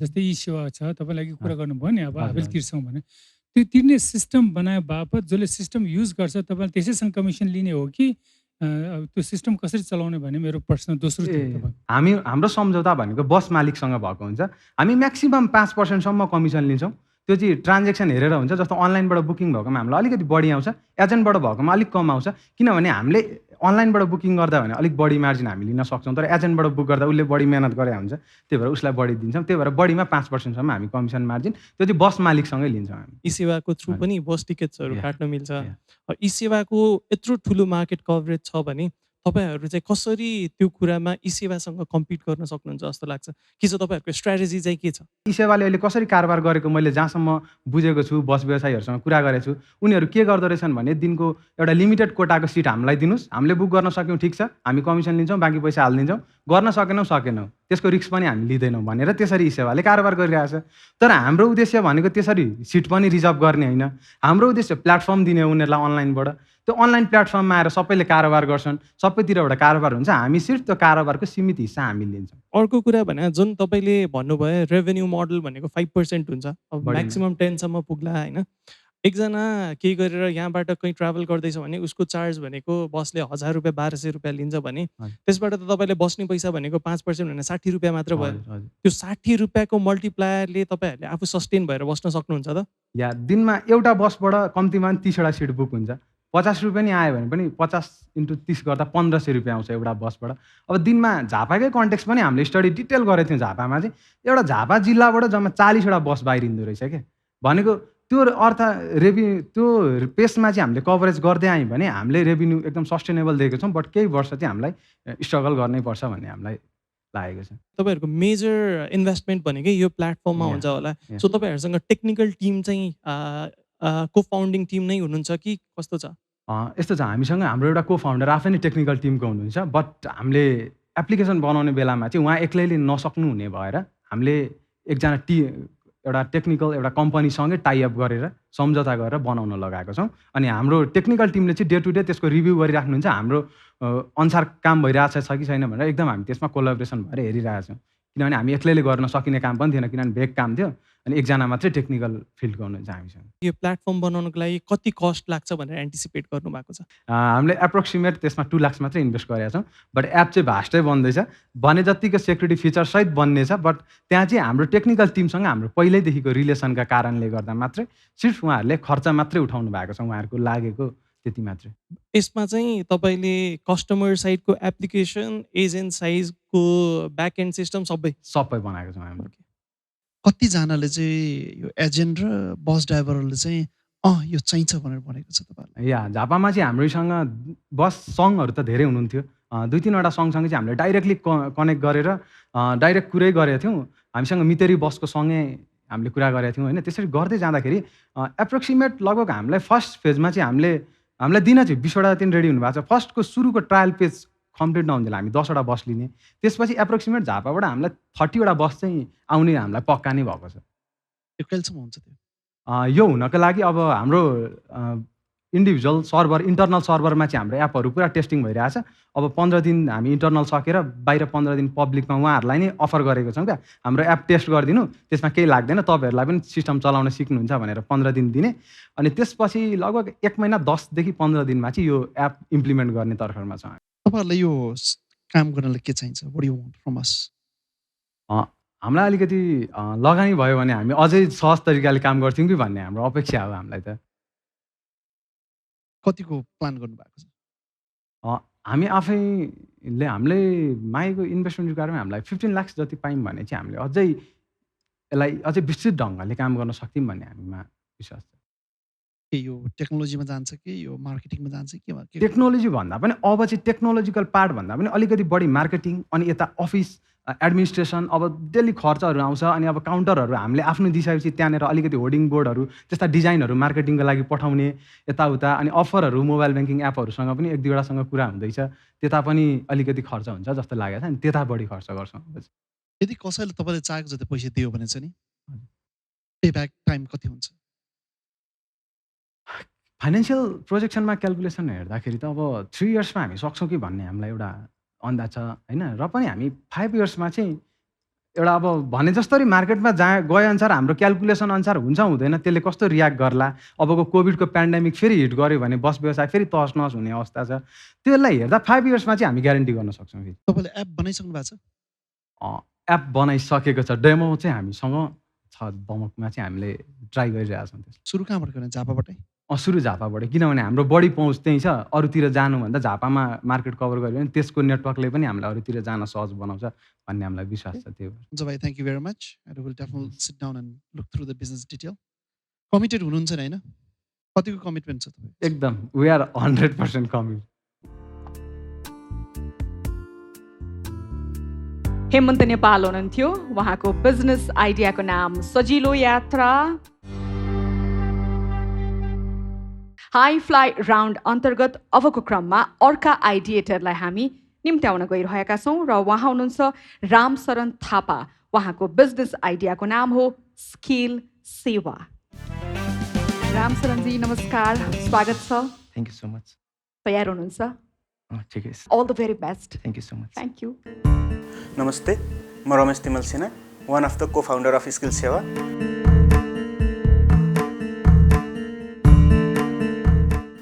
जस्तै ई सेवा छ तपाईँले अघि कुरा गर्नुभयो नि, अब आफैले तिर्छौँ भने त्यो तिर्ने सिस्टम बनाए बापत जसले सिस्टम युज गर्छ तपाईँले त्यसैसँग कमिसन लिने हो कि त्यो सिस्टम कसरी चलाउने भन्ने मेरो प्रश्न दोस्रो थियो। हाम्रो सम्झौता भनेको बस मालिकसँग भएको हुन्छ। हामी म्याक्सिमम् 5% कमिसन लिन्छौँ। त्यो चाहिँ ट्रान्जेक्सन हेरेर हुन्छ। जस्तो अनलाइनबाट बुकिङ भएकोमा हामीलाई अलिकति बढी आउँछ, एजेन्टबाट भएकोमा अलिक कम आउँछ, किनभने हामीले अनलाइनबाट बुकिङ गर्दा भने अलिक बढी मार्जिन हामी लिन सक्छौँ, तर एजेन्टबाट बुक गर्दा उसले बढी मेहनत गरे हुन्छ, त्यही भएर उसलाई बढी दिन्छौँ। त्यही भएर बढीमा 5% हामी कमिसन मार्जिन त्यो चाहिँ बस मालिकसँगै लिन्छौँ हामी। ई सेवाको थ्रु पनि बस टिकट्सहरू काट्न मिल्छ। ई सेवाको यत्रो ठुलो मार्केट कभरेज छ भने तपाईँहरू चाहिँ कसरी त्यो कुरामा ई सेवासँग कम्पिट गर्न सक्नुहुन्छ जस्तो लाग्छ कि चाहिँ तपाईँहरूको स्ट्राटेजी चाहिँ के छ? यी सेवाले अहिले कसरी कारोबार गरेको मैले जहाँसम्म बुझेको छु, बस व्यवसायीहरूसँग कुरा गरेको छु, उनीहरू के गर्दो रहेछन् भने दिनको एउटा लिमिटेड कोटाको सिट हामीलाई दिनुहोस्, हामीले बुक गर्न सक्यौँ ठिक छ, हामी कमिसन लिन्छौँ, बाँकी पैसा हालिदिन्छौँ, गर्न सकेनौँ, त्यसको रिस्क पनि हामी लिँदैनौँ भनेर त्यसरी यी सेवाले कारोबार गरिरहेछ। तर हाम्रो उद्देश्य भनेको त्यसरी सिट पनि रिजर्भ गर्ने होइन, हाम्रो उद्देश्य प्लेटफर्म दिने उनीहरूलाई अनलाइनबाट। त्यो अनलाइन प्लेटफर्ममा आएर सबैले कारोबार गर्छन्, सबैतिरबाट कारोबार हुन्छ, हामी सिर्फ त्यो कारोबारको सीमित हिस्सा हामी लिन्छौँ। अर्को कुरा भने जुन तपाईँले भन्नुभयो रेभेन्यू मोडल भनेको 5% हुन्छ, अब बढी म्याक्सिमम 10 सम्म पुग्ला होइन। एकजना केही गरेर यहाँबाट कहीँ ट्राभल गर्दैछ भने उसको चार्ज भनेको बसले 1000 रुपियाँ 1200 रुपियाँ लिन्छ भने त्यसबाट त तपाईँले बस्ने पैसा भनेको 5% भने 60 रुपियाँ मात्र भयो। त्यो 60 रुपियाँको मल्टिप्लायरले तपाईँहरूले आफू सस्टेन भएर बस्न सक्नुहुन्छ त? या दिनमा एउटा बसबाट कम्तीमा 30वटा सिट बुक हुन्छ, 50 रुपियाँ नि आयो भने पनि 50 × 30 गर्दा 1500 रुपियाँ आउँछ एउटा बसबाट। अब दिनमा झापाकै कन्टेक्स्ट पनि हामीले स्टडी डिटेल गरेको थियौँ। झापामा चाहिँ एउटा झापा जिल्लाबाट जम्मा 40वटा बस बाहिरिँदो रहेछ क्या। भनेको त्यो अर्थ त्यो पेसमा चाहिँ हामीले कभरेज गर्दै आयौँ भने हामीले रेभेन्यू एकदम सस्टेनेबल दिएको छौँ, बट केही वर्ष चाहिँ हामीलाई स्ट्रगल गर्नै पर्छ भन्ने हामीलाई लागेको छ। तपाईँहरूको मेजर इन्भेस्टमेन्ट भनेकै यो प्लेटफर्ममा हुन्छ होला। सो तपाईँहरूसँग टेक्निकल टिम चाहिँ को फाउन्डिङ टिम नै हुनुहुन्छ कि कस्तो छ? यस्तो छ, हामीसँग हाम्रो एउटा को फाउन्डर आफै नै टेक्निकल टिमको हुनुहुन्छ, बट हामीले एप्लिकेसन बनाउने बेलामा चाहिँ उहाँ एक्लैले नसक्नु हुने भएर हामीले एकजना एउटा टेक्निकल एउटा कम्पनीसँगै टाइअप गरेर सम्झौता गरेर बनाउन लगाएको छौँ। अनि हाम्रो टेक्निकल टिमले चाहिँ डे टु डे त्यसको रिभ्यू गरिराख्नुहुन्छ, हाम्रो अनुसार काम भइरहेछ कि छैन भनेर एकदम हामी त्यसमा कोलाबोरेसन भएर हेरिरहेछौँ। किनभने हामी एक्लैले गर्न सकिने काम पनि थिएन, किनभने भेग काम थियो, अनि एकजना मात्रै टेक्निकल फिल्डको हुनुहुन्छ हामीसँग। यो प्लेटफर्म बनाउनको लागि कति कस्ट लाग्छ भनेर एन्टिसिपेट गर्नु भएको छ? हामीले एप्रोक्सिमेट त्यसमा 2 लाख मात्रै इन्भेस्ट गरेका छौँ, बट एप चाहिँ भास्टै बन्दैछ, भने जतिको सेक्युरिटी फिचरसहित बन्नेछ। बट त्यहाँ चाहिँ हाम्रो टेक्निकल टिमसँग हाम्रो पहिल्यैदेखिको रिलेसनका कारणले गर्दा मात्रै सिर्फ उहाँहरूले खर्च मात्रै उठाउनु भएको छ, उहाँहरूको लागेको त्यति मात्रै। यसमा चाहिँ तपाईँले कस्टमर साइडको एप्लिकेसन, एजेन्ट साइजको ब्याक एन्ड सिस्टम सबै बनाएको छौँ हामीले। कतिजनाले चाहिँ यो एजेन्ट र बस ड्राइभरहरूले चाहिँ यो चाहिन्छ भनेर भनेको छ तपाईँहरूलाई? या झापामा चाहिँ हाम्रोसँग बस सङ्घहरू त धेरै हुनुहुन्थ्यो, 2-3वटा सङ्घसँग चाहिँ हामीले डाइरेक्टली कनेक्ट गरेर डाइरेक्ट कुरै गरेका थियौँ। हामीसँग मितेरी बसको सँगै हामीले कुरा गरेका थियौँ होइन। त्यसरी गर्दै जाँदाखेरि एप्रोक्सिमेट लगभग हामीलाई फर्स्ट फेजमा चाहिँ हामीलाई दिन चाहिँ 20वटा दिन रेडी हुनुभएको छ। फर्स्टको सुरुको ट्रायल पेज कम्प्लिट नहुन्जेल हामी 10वटा बस लिने, त्यसपछि एप्रोक्सिमेट झापाबाट हामीलाई 30वटा बस चाहिँ आउने हामीलाई पक्का नै भएको छ। यो कहिलेसम्म हुन्छ त्यो? यो हुनको लागि अब हाम्रो इन्डिभिजुअल सर्भर, इन्टरनल सर्भरमा चाहिँ हाम्रो एपहरू पुरा टेस्टिङ भइरहेछ। अब 15 दिन हामी इन्टरनल सकेर बाहिर 15 दिन पब्लिकमा उहाँहरूलाई नै अफर गरेको छौँ क्या, हाम्रो एप टेस्ट गरिदिनु, त्यसमा केही लाग्दैन, तपाईँहरूलाई पनि सिस्टम चलाउन सिक्नुहुन्छ भनेर 15 दिन दिने। अनि त्यसपछि लगभग 1 महिना 10 देखि 15 दिनमा चाहिँ यो एप इम्प्लिमेन्ट गर्ने तर्फमा छ। तपाईँहरूलाई यो काम गर्नलाई के चाहिन्छ? What do you want from अस? हामीलाई अलिकति लगानी भयो भने हामी अझै सहज तरिकाले काम गर्थ्यौँ कि भन्ने हाम्रो अपेक्षा हो हामीलाई त। कतिको प्लान गर्नुभएको छ? हामी आफैले हामीले मागेको इन्भेस्टमेन्ट रिक्वायरमेन्ट हामीलाई 15 लाख जति पायौँ भने चाहिँ हामीले यसलाई अझै विस्तृत ढङ्गले काम गर्न सक्यौँ भन्ने हामीमा विश्वास छ। के यो टेक्नोलोजीमा जान्छ कि यो मार्केटिङमा जान्छ कि? टेक्नोलोजी भन्दा पनि अब चाहिँ टेक्नोलोजिकल पार्ट भन्दा पनि अलिकति बढी मार्केटिङ, अनि यता अफिस एडमिनिस्ट्रेसन, अब डेली खर्चहरू आउँछ, अनि अब काउन्टरहरू हामीले आफ्नो दिइसकेपछि त्यहाँनिर अलिकति होर्डिङ बोर्डहरू त्यस्ता डिजाइनहरू मार्केटिङको लागि पठाउने यताउता, अनि अफरहरू मोबाइल ब्याङ्किङ एपहरूसँग पनि 1-2वटासँग कुरा हुँदैछ, त्यता पनि अलिकति खर्च हुन्छ जस्तो लागेको छ, अनि त्यता बढी खर्च गर्छौँ। यदि कसैले तपाईँले चाहेको जति पैसा दियो भने चाहिँ नि पे ब्याक टाइम कति हुन्छ? फाइनेन्सियल प्रोजेक्सनमा क्यालकुलेसन हेर्दाखेरि त अब 3 इयर्समा हामी सक्छौँ कि भन्ने हामीलाई एउटा अन्दाज छ होइन। र पनि हामी 5 इयर्समा चाहिँ एउटा अब भने जस्तरी मार्केटमा गए अनुसार हाम्रो क्यालकुलेसन अनुसार हुन्छ हुँदैन, त्यसले कस्तो रियाक्ट गर्ला, अबको कोभिडको पेन्डेमिक फेरि हिट गर्यो भने बस व्यवसाय फेरि तहस नहस हुने अवस्था छ। त्यसलाई हेर्दा 5 इयर्समा चाहिँ हामी ग्यारेन्टी गर्न सक्छौँ। फेरि तपाईँले एप बनाइसक्नु भएको छ? एप बनाइसकेको छ, डेमो चाहिँ हामीसँग छ, बमकमा चाहिँ हामीले ट्राई गरिरहेछौँ। सुरु कहाँबाट गर्ने? झापाबाटै? सुरु झापाबाट, किनभने हाम्रो बढी पहुँच त्यहीँ छ। अरूतिर जानुभन्दा झापामा मार्केट कभर गऱ्यो भने त्यसको नेटवर्कले पनि हामीलाई अरूतिर जान सहज बनाउँछ भन्ने हामीलाई विश्वास छ। त्यो हुन्छ भाइ, thank you very much. I will definitely sit down and look through the business detail. Committed हुनुहुन्छ नि होइन? कतिको कमिटमेन्ट छ तपाईँ? एकदम, we are 100% commit. Hemant Nepal हुनुहुन्थ्यो। उहाँको बिजनेस आइडियाको नाम सजिलो यात्रा। हाई फ्लाइ राउन्ड अन्तर्गत अबको क्रममा अर्का आइडिएटरलाई हामी निम्त्याउन गइरहेका छौँ र उहाँ हुनुहुन्छ रामशरण थापा। उहाँको बिजनेस आइडियाको नाम हो स्किल सेवा। रामशरणजी नमस्कार, स्वागत छ। Thank you so much. तयार हुनुहुन्छ? ठिकै छ। All the very best. Thank you so much. Thank you. नमस्ते, म Ramesh Timal Sinha, one of the co founder of Skill Seva.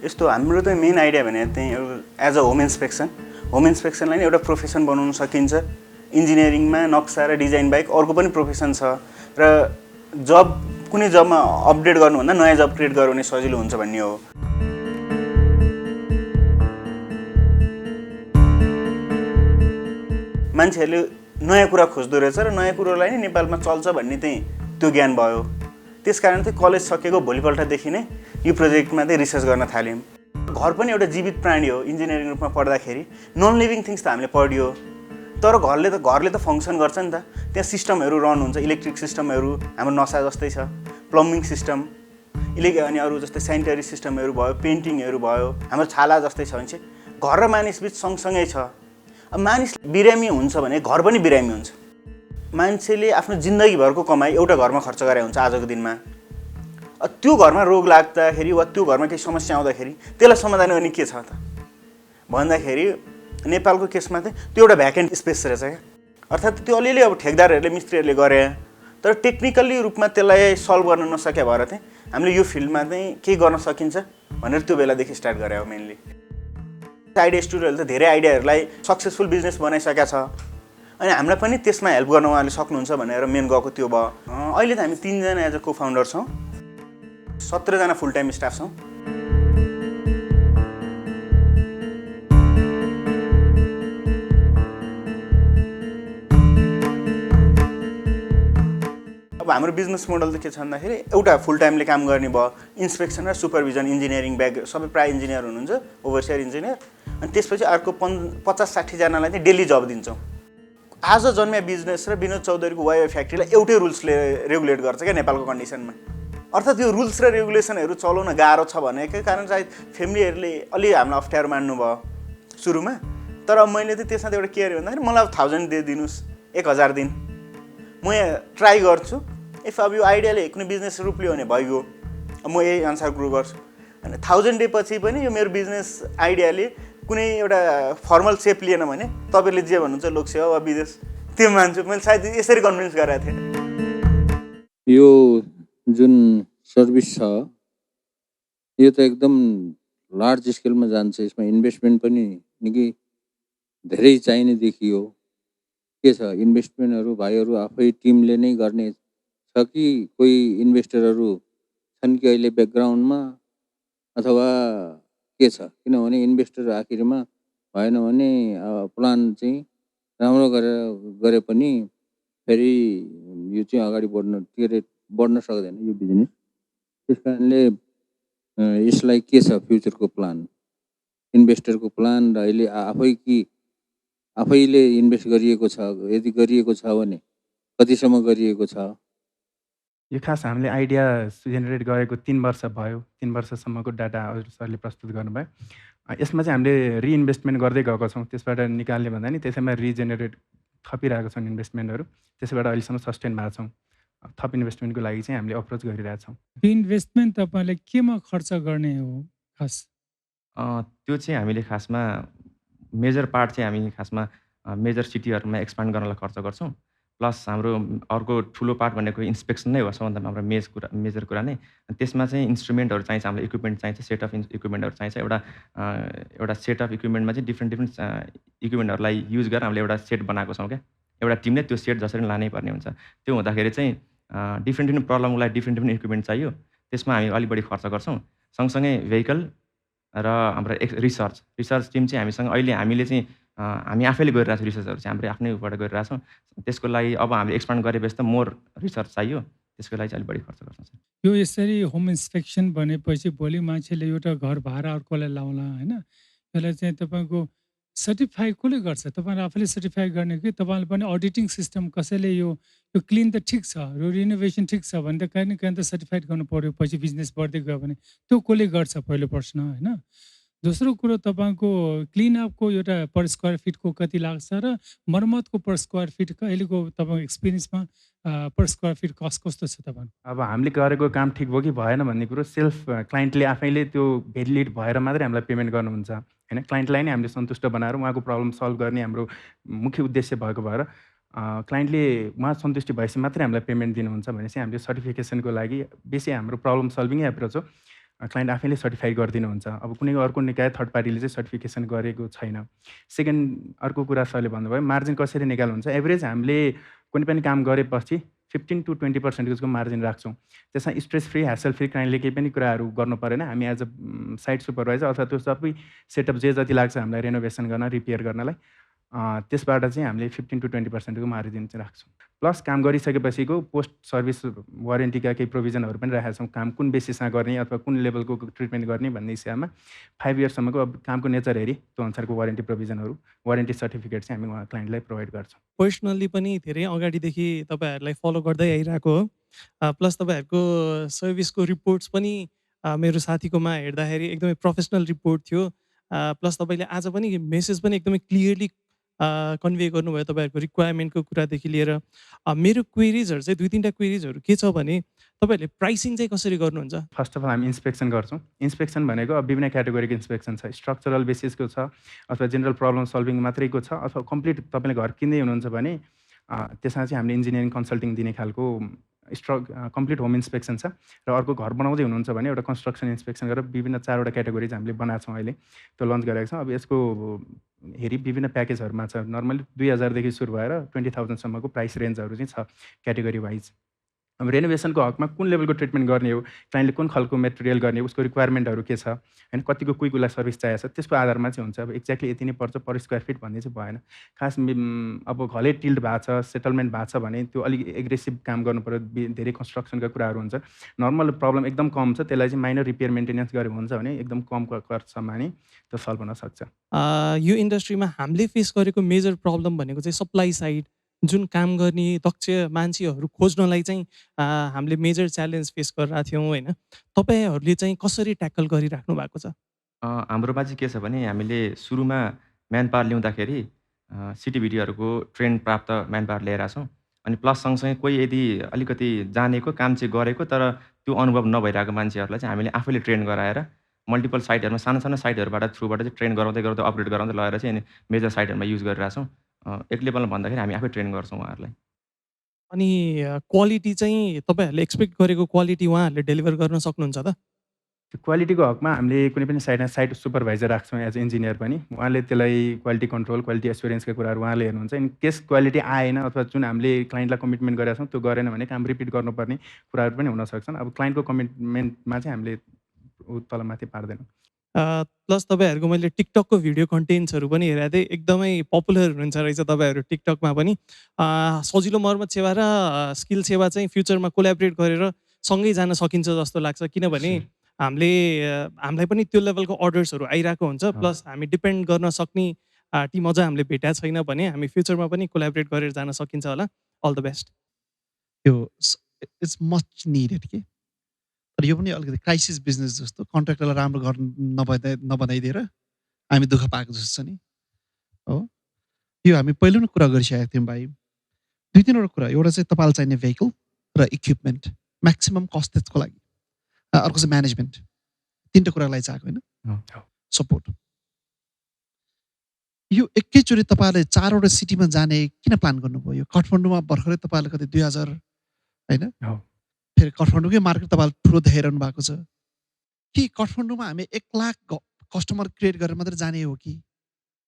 यस्तो हाम्रो त मेन आइडिया भने चाहिँ एज अ होम इन्सपेक्सनलाई नै एउटा प्रोफेसन बनाउन सकिन्छ। इन्जिनियरिङमा नक्सा र डिजाइन बाहेक अर्को पनि प्रोफेसन छ र कुनै जबमा अपडेट गर्नुभन्दा नयाँ जब क्रिएट गर्नु भने सजिलो हुन्छ भन्ने हो। मान्छेहरूले नयाँ कुरा खोज्दो रहेछ र नयाँ कुरोलाई नै नेपालमा चल्छ भन्ने चाहिँ त्यो ज्ञान भयो। त्यस कारण चाहिँ कलेज सकेको भोलिपल्टदेखि नै यो प्रोजेक्टमा चाहिँ रिसर्च गर्न थाल्यौँ। घर पनि एउटा जीवित प्राणी हो। इन्जिनियरिङ रूपमा पढ्दाखेरि नन लिभिङ थिङ्स त हामीले पढ्यो, तर घरले त फङ्सन गर्छ नि त। त्यहाँ सिस्टमहरू रन हुन्छ, इलेक्ट्रिक सिस्टमहरू हाम्रो नसा जस्तै छ, प्लम्बिङ सिस्टम, अनि अरू जस्तै सेनिटरी सिस्टमहरू भयो, पेन्टिङहरू भयो, हाम्रो छाला जस्तै छ भने चाहिँ घर र मानिसबिच सँगसँगै छ। अब मानिस बिरामी हुन्छ भने घर पनि बिरामी हुन्छ। मान्छेले आफ्नो जिन्दगीभरको कमाइ एउटा घरमा खर्च गरे हुन्छ आजको दिनमा। त्यो घरमा रोग लाग्दाखेरि वा त्यो घरमा केही समस्या आउँदाखेरि त्यसलाई समाधान गर्ने के छ त भन्दाखेरि नेपालको केसमा चाहिँ त्यो एउटा भ्याकेन्ट स्पेस रहेछ क्या। अर्थात् त्यो अलिअलि अब ठेकदारहरूले मिस्त्रीहरूले गरे, तर टेक्निकल्ली रूपमा त्यसलाई सल्भ गर्न नसके भएर चाहिँ हामीले यो फिल्डमा चाहिँ केही गर्न सकिन्छ भनेर त्यो बेलादेखि स्टार्ट गरे हो। मेनली आइडिया स्टुडियोहरूले त धेरै आइडियाहरूलाई सक्सेसफुल बिजनेस बनाइसकेका छ, अनि हामीलाई पनि त्यसमा हेल्प गर्न उहाँले सक्नुहुन्छ भनेर मेन गएको त्यो भयो। अहिले त हामी 3 जना एज अ को फाउन्डर छौँ, 17 जना फुल टाइम स्टाफ छौँ। अब हाम्रो बिजनेस मोडल त के छ भन्दाखेरि एउटा फुल टाइमले काम गर्ने भयो, इन्सपेक्सन र सुपरभिजन, इन्जिनियरिङ ब्याक सबै प्रायः इन्जिनियर हुनुहुन्छ, ओभरसियर इन्जिनियर। अनि त्यसपछि अर्को 50-60 जनालाई चाहिँ डेली जब दिन्छौँ। आज जन्मिया बिजनेस र विनोद चौधरीको वाइ फ्याक्ट्रीलाई एउटै रुल्सले रेगुलेट गर्छ क्या नेपालको कन्डिसनमा। अर्थात् यो रुल्स र रेगुलेसनहरू चलाउन गाह्रो छ भनेकै कारण चाहिँ फ्यामिलीहरूले अलि हामीलाई अप्ठ्यारो मान्नुभयो सुरुमा। तर अब मैले चाहिँ त्यसमा एउटा के अरे भन्दाखेरि मलाई अब 1000 दिनुहोस्, 1000 दिन म यहाँ ट्राई गर्छु। इफ अब यो आइडियाले कुनै बिजनेस रूप लियो भने भइगयो, म यही अनुसार ग्रो गर्छु। अनि 1000 डे पछि पनि यो मेरो बिजनेस आइडियाले कुनै एउटा फर्मल सेप लिएन भने तपाईँले जे भन्नुहुन्छ लोकसेवा वा विदेश त्यो मान्छु। मैले सायद यसरी कन्भिन्स गराएको थिएँ। यो जुन सर्भिस छ यो त एकदम लार्ज स्केलमा जान्छ। यसमा इन्भेस्टमेन्ट पनि निकै धेरै चाहिने देखियो। के छ इन्भेस्टमेन्टहरू भाइहरू आफै टिमले नै गर्ने छ कि कोही इन्भेस्टरहरू छन् कि अहिले ब्याकग्राउन्डमा, अथवा के छ? किनभने इन्भेस्टर आखिरमा भएन भने प्लान चाहिँ राम्रो गरे पनि फेरि यो चाहिँ अगाडि बढ्न सक्दैन यो बिजनेस। त्यस कारणले यसलाई के छ फ्युचरको प्लान, इन्भेस्टरको प्लान र अहिले आफैले इन्भेस्ट गरिएको छ, यदि गरिएको छ भने कतिसम्म गरिएको छ? यो खास हामीले आइडिया जेनेरेट गरेको 3 वर्ष भयो। 3 वर्षसम्मको डाटा सरले प्रस्तुत गर्नुभयो। यसमा चाहिँ हामीले रिइन्भेस्टमेन्ट गर्दै गएको छौँ। त्यसबाट निकाल्ने भन्दा नि त्यसैमा रिजेनेरेट थपिरहेको छौँ इन्भेस्टमेन्टहरू। त्यसबाट अहिलेसम्म सस्टेन भएको छौँ। थप इन्भेस्टमेन्टको लागि चाहिँ हामीले अप्रोच गरिरहेछौँ। त्यो इन्भेस्टमेन्ट तपाईँले केमा खर्च गर्ने हो खास? त्यो चाहिँ हामीले खासमा मेजर पार्ट चाहिँ हामी खासमा मेजर सिटीहरूमा एक्सपान्ड गर्नलाई खर्च गर्छौँ। प्लस हाम्रो अर्को ठुलो पार्ट भनेको इन्सपेक्सन नै हो सबभन्दा हाम्रो मेजर कुरा नै। त्यसमा चाहिँ इन्स्ट्रुमेन्टहरू चाहिन्छ, हाम्रो इक्विपमेन्ट चाहिन्छ, सेट अफ इक्विपमेन्टहरू चाहिन्छ। एउटा सेट अफ इक्विपमेन्टमा चाहिँ डिफ्रेन्ट इक्विपमेन्टहरूलाई युज गरेर हामीले एउटा सेट बनाएको छौँ क्या। एउटा टिमले त्यो सेट जसरी लानै पर्ने हुन्छ। त्यो हुँदाखेरि चाहिँ डिफ्रेन्ट प्रब्लमको लागि डिफ्रेन्ट इक्विपमेन्ट चाहियो। त्यसमा हामी अलिक बढी खर्च गर्छौँ। सँगसँगै भेहिकल र हाम्रो रिसर्च टिम चाहिँ हामीसँग अहिले हामीले चाहिँ हामी आफैले गरिरहेको छौँ। रिसर्चहरू चाहिँ हाम्रो आफ्नै उबाट गरिरहेछौँ। त्यसको लागि अब हामीले एक्सपान्ड गरेपछि त मोर रिसर्च चाहियो, त्यसको लागि चाहिँ अलिक बढी खर्च गर्छौँ। यो यसरी होम इन्स्पेक्सन भनेपछि भोलि मान्छेले एउटा घर भाडा अर्कोलाई लाउला होइन, यसलाई चाहिँ तपाईँको सर्टिफाई कसले गर्छ? तपाईँले आफैले सर्टिफाई गर्ने कि तपाईँले पनि अडिटिङ सिस्टम कसैले यो क्लिन त ठिक छ, यो रिनोभेसन ठिक छ भने त कहीँ न कहीँ त सर्टिफाइड गर्नु पऱ्यो, पछि बिजनेस बढ्दै गयो भने त्यो कसले गर्छ पहिलो प्रश्न होइन। दोस्रो कुरो तपाईँको क्लिनअपको एउटा पर स्क्वायर फिटको कति लाग्छ र मर्मतको पर स्क्वायर फिट अहिलेको तपाईँको एक्सपिरियन्समा पर स्क्वायर फिट कस्ट कस्तो छ तपाईँको? अब हामीले गरेको काम ठिक भयो कि भएन भन्ने कुरो सेल्फ क्लाइन्टले आफैले त्यो भ्यालिडेट भएर मात्रै हामीलाई पेमेन्ट गर्नुहुन्छ होइन। क्लाइन्टलाई नै हामीले सन्तुष्ट बनाएर उहाँको प्रब्लम सल्भ गर्ने हाम्रो मुख्य उद्देश्य भएको भएर क्लाइन्टले उहाँ सन्तुष्टि भएपछि मात्रै हामीलाई पेमेन्ट दिनुहुन्छ भनेपछि हामीले सर्टिफिकेसनको लागि बेसी हाम्रो प्रब्लम सल्भिङ एप्रोच हो। क्लाइन्ट आफैले सर्टिफाई गरिदिनुहुन्छ। अब कुनै अर्को निकाय थर्ड पार्टीले चाहिँ सर्टिफिकेसन गरेको छैन। सेकेन्ड अर्को कुरा सरले भन्नुभयो मार्जिन कसरी निकाल्नुहुन्छ। एभरेज हामीले कुनै पनि काम गरेपछि 15 to 20% को मार्जिन राख्छौँ। त्यसमा स्ट्रेस फ्री ह्यासल फ्री क्लाइन्टले केही पनि कुराहरू गर्नु परेन। हामी एज अ साइट सुपरभाइजर अथवा त्यो सबै सेटअप जे जति लाग्छ हामीलाई रेनोभेसन गर्न रिपेयर गर्नलाई त्यसबाट चाहिँ हामीले 15 to 20% को मार्जिन चाहिँ राख्छौँ। प्लस काम गरिसकेपछिको पोस्ट सर्भिस वारेन्टीका केही प्रोभिजनहरू पनि राखेका छौँ। काम कुन बेसिसमा गर्ने अथवा कुन लेभलको ट्रिटमेन्ट गर्ने भन्ने हिसाबमा 5 इयर्ससम्मको अब कामको नेचर हेरी त्यो अनुसारको वारेन्टी प्रोभिजनहरू वारेन्टी सर्टिफिकेट चाहिँ हामी क्लाइन्टलाई प्रोभाइड गर्छौँ। पर्सनल्ली पनि धेरै अगाडिदेखि तपाईँहरूलाई फलो गर्दै आइरहेको हो। प्लस तपाईँहरूको सर्भिसको रिपोर्ट्स पनि मेरो साथीकोमा हेर्दाखेरि एकदमै प्रोफेसनल रिपोर्ट थियो। प्लस तपाईँले आज पनि मेसेज पनि एकदमै क्लियरली कन्भे गर्नुभयो तपाईँहरूको रिक्वायरमेन्टको कुरादेखि लिएर। मेरो क्वेरिजहरू चाहिँ 2-3टा क्वेरिजहरू के छ भने तपाईँहरूले प्राइसिङ चाहिँ कसरी गर्नुहुन्छ? फर्स्ट अफ अल हामी इन्सपेक्सन गर्छौँ। इन्सपेक्सन भनेको अब विभिन्न क्याटेगोरीको इन्सपेक्सन छ। स्ट्रक्चरल बेसिसको छ अथवा जेनरल प्रब्लम सल्भिङ मात्रैको छ अथवा कम्प्लिट तपाईँले घर किन्दै हुनुहुन्छ भने त्यसमा चाहिँ हामीले इन्जिनियरिङ कन्सल्टिङ दिने खालको कम्प्लिट होम इन्सपेक्सन छ। र अर्को घर बनाउँदै हुनुहुन्छ भने एउटा कन्स्ट्रक्सन इन्सपेक्सन गरेर विभिन्न 4वटा क्याटेगोरिज हामीले बनाएको छौँ। अहिले त्यो लन्च गरेका छौँ। अब यसको हेरी विभिन्न प्याकेजहरूमा छ। नर्मली 2000 देखि सुरु भएर 20,000 सम्मको प्राइस रेन्जहरू चाहिँ छ क्याटेगोरी वाइज। अब रेनोभेसनको हकमा कुन लेभलको ट्रिटमेन्ट गर्ने हो, क्लाइन्टले कुन खालको मेटेरियल गर्ने हो, उसको रिक्वायरमेन्टहरू के छ होइन, कतिको कुइकुला सर्भिस चाहिएको छ, त्यसको आधारमा चाहिँ हुन्छ। अब एक्ज्याक्टली यति नै पर्छ पर स्क्वायर फिट भन्ने चाहिँ भएन। खास अब घलै टिल्ड भएको छ, सेटलमेन्ट भएको छ भने त्यो अलिक एग्रेसिभ काम गर्नु पऱ्यो। धेरै कन्स्ट्रक्सनका कुराहरू हुन्छ। नर्मल प्रब्लम एकदम कम छ, त्यसलाई चाहिँ माइनर रिपेयर मेन्टेनेन्स गरे हुन्छ भने एकदम कम खर्चमा नै त्यो सल्भ हुन सक्छ। यो इन्डस्ट्रीमा हामीले फेस गरेको मेजर प्रब्लम भनेको चाहिँ सप्लाई साइड, जुन काम गर्ने दक्ष मान्छेहरू खोज्नलाई चाहिँ हामीले मेजर च्यालेन्ज फेस गरिरहेको थियौँ होइन। तपाईँहरूले चाहिँ कसरी ट्याकल गरिराख्नु भएको छ? हाम्रोमा चाहिँ के छ भने हामीले सुरुमा म्यान पावर ल्याउँदाखेरि सिटिभिटीहरूको ट्रेन प्राप्त म्यान पावर ल्याएर छौँ। अनि प्लस सँगसँगै कोही यदि अलिकति जानेको काम चाहिँ गरेको तर त्यो अनुभव नभइरहेको मान्छेहरूलाई चाहिँ हामीले आफैले ट्रेन गराएर मल्टिपल साइटहरूमा सानो सानो साइटहरूबाट थ्रुबाट चाहिँ ट्रेन गराउँदै गराउँदै अपग्रेड गराउँदै लगाएर चाहिँ अनि मेजर साइटहरूमा युज गरिरहेछौँ। एक लेभलमा भन्दाखेरि हामी आफै ट्रेन गर्छौँ उहाँहरूलाई। अनि क्वालिटी चाहिँ तपाईँहरूले एक्सपेक्ट गरेको क्वालिटी उहाँहरूले डेलिभर गर्न सक्नुहुन्छ त? त्यो क्वालिटीको हकमा हामीले कुनै पनि साइट सुपरभाइजर राख्छौँ एज इन्जिनियर पनि। उहाँले त्यसलाई क्वालिटी कन्ट्रोल क्वालिटी एस्योरेन्सका कुराहरू उहाँले हेर्नुहुन्छ। इन केस क्वालिटी आएन अथवा जुन हामीले क्लाइन्टलाई कमिटमेन्ट गरेका छौँ त्यो गरेन भने काम रिपिट गर्नुपर्ने कुराहरू पनि हुनसक्छन्। अब क्लाइन्टको कमिटमेन्टमा चाहिँ हामीले तलमाथि पार्दैनौँ। प्लस तपाईँहरूको मैले टिकटकको भिडियो कन्टेन्ट्सहरू पनि हेरेको थिएँ, एकदमै पपुलर हुनुहुन्छ रहेछ तपाईँहरू टिकटकमा पनि। सजिलो मर्मत सेवा र स्किल सेवा चाहिँ फ्युचरमा कोल्याबरेट गरेर सँगै जान सकिन्छ जस्तो लाग्छ। किनभने हामीलाई पनि त्यो लेभलको अर्डर्सहरू आइरहेको हुन्छ। प्लस हामी डिपेन्ड गर्न सक्ने टिम अझ हामीले भेटेको छैन भने हामी फ्युचरमा पनि कोल्याबरेट गरेर जान सकिन्छ होला। All the best. यो इट्स मच निडेड के, तर यो पनि अलिकति क्राइसिस बिजनेस जस्तो कन्ट्र्याक्टरलाई राम्रो गर्न नबनाइदिएर हामी दुःख पाएको जस्तो छ नि हो। यो हामी पहिलो नै कुरा गरिसकेको थियौँ भाइ। 2-3वटा कुरा। एउटा चाहिँ तपाईँलाई चाहिने भेहिकल र इक्विपमेन्ट, म्याक्सिमम कस्ट त्यसको लागि। अर्को चाहिँ म्यानेजमेन्ट। 3टा कुरालाई चाहिएको होइन, सपोर्ट। यो एकैचोटि तपाईँले 4वटा सिटीमा जाने किन प्लान गर्नुभयो? यो काठमाडौँमा भर्खरै तपाईँले कति 2000 होइन, फेरि काठमाडौँकै मार्केट तपाईँले ठुलो देखाइरहनु भएको छ कि काठमाडौँमा हामी 1 लाख कस्टमर क्रिएट गरेर मात्रै जाने हो कि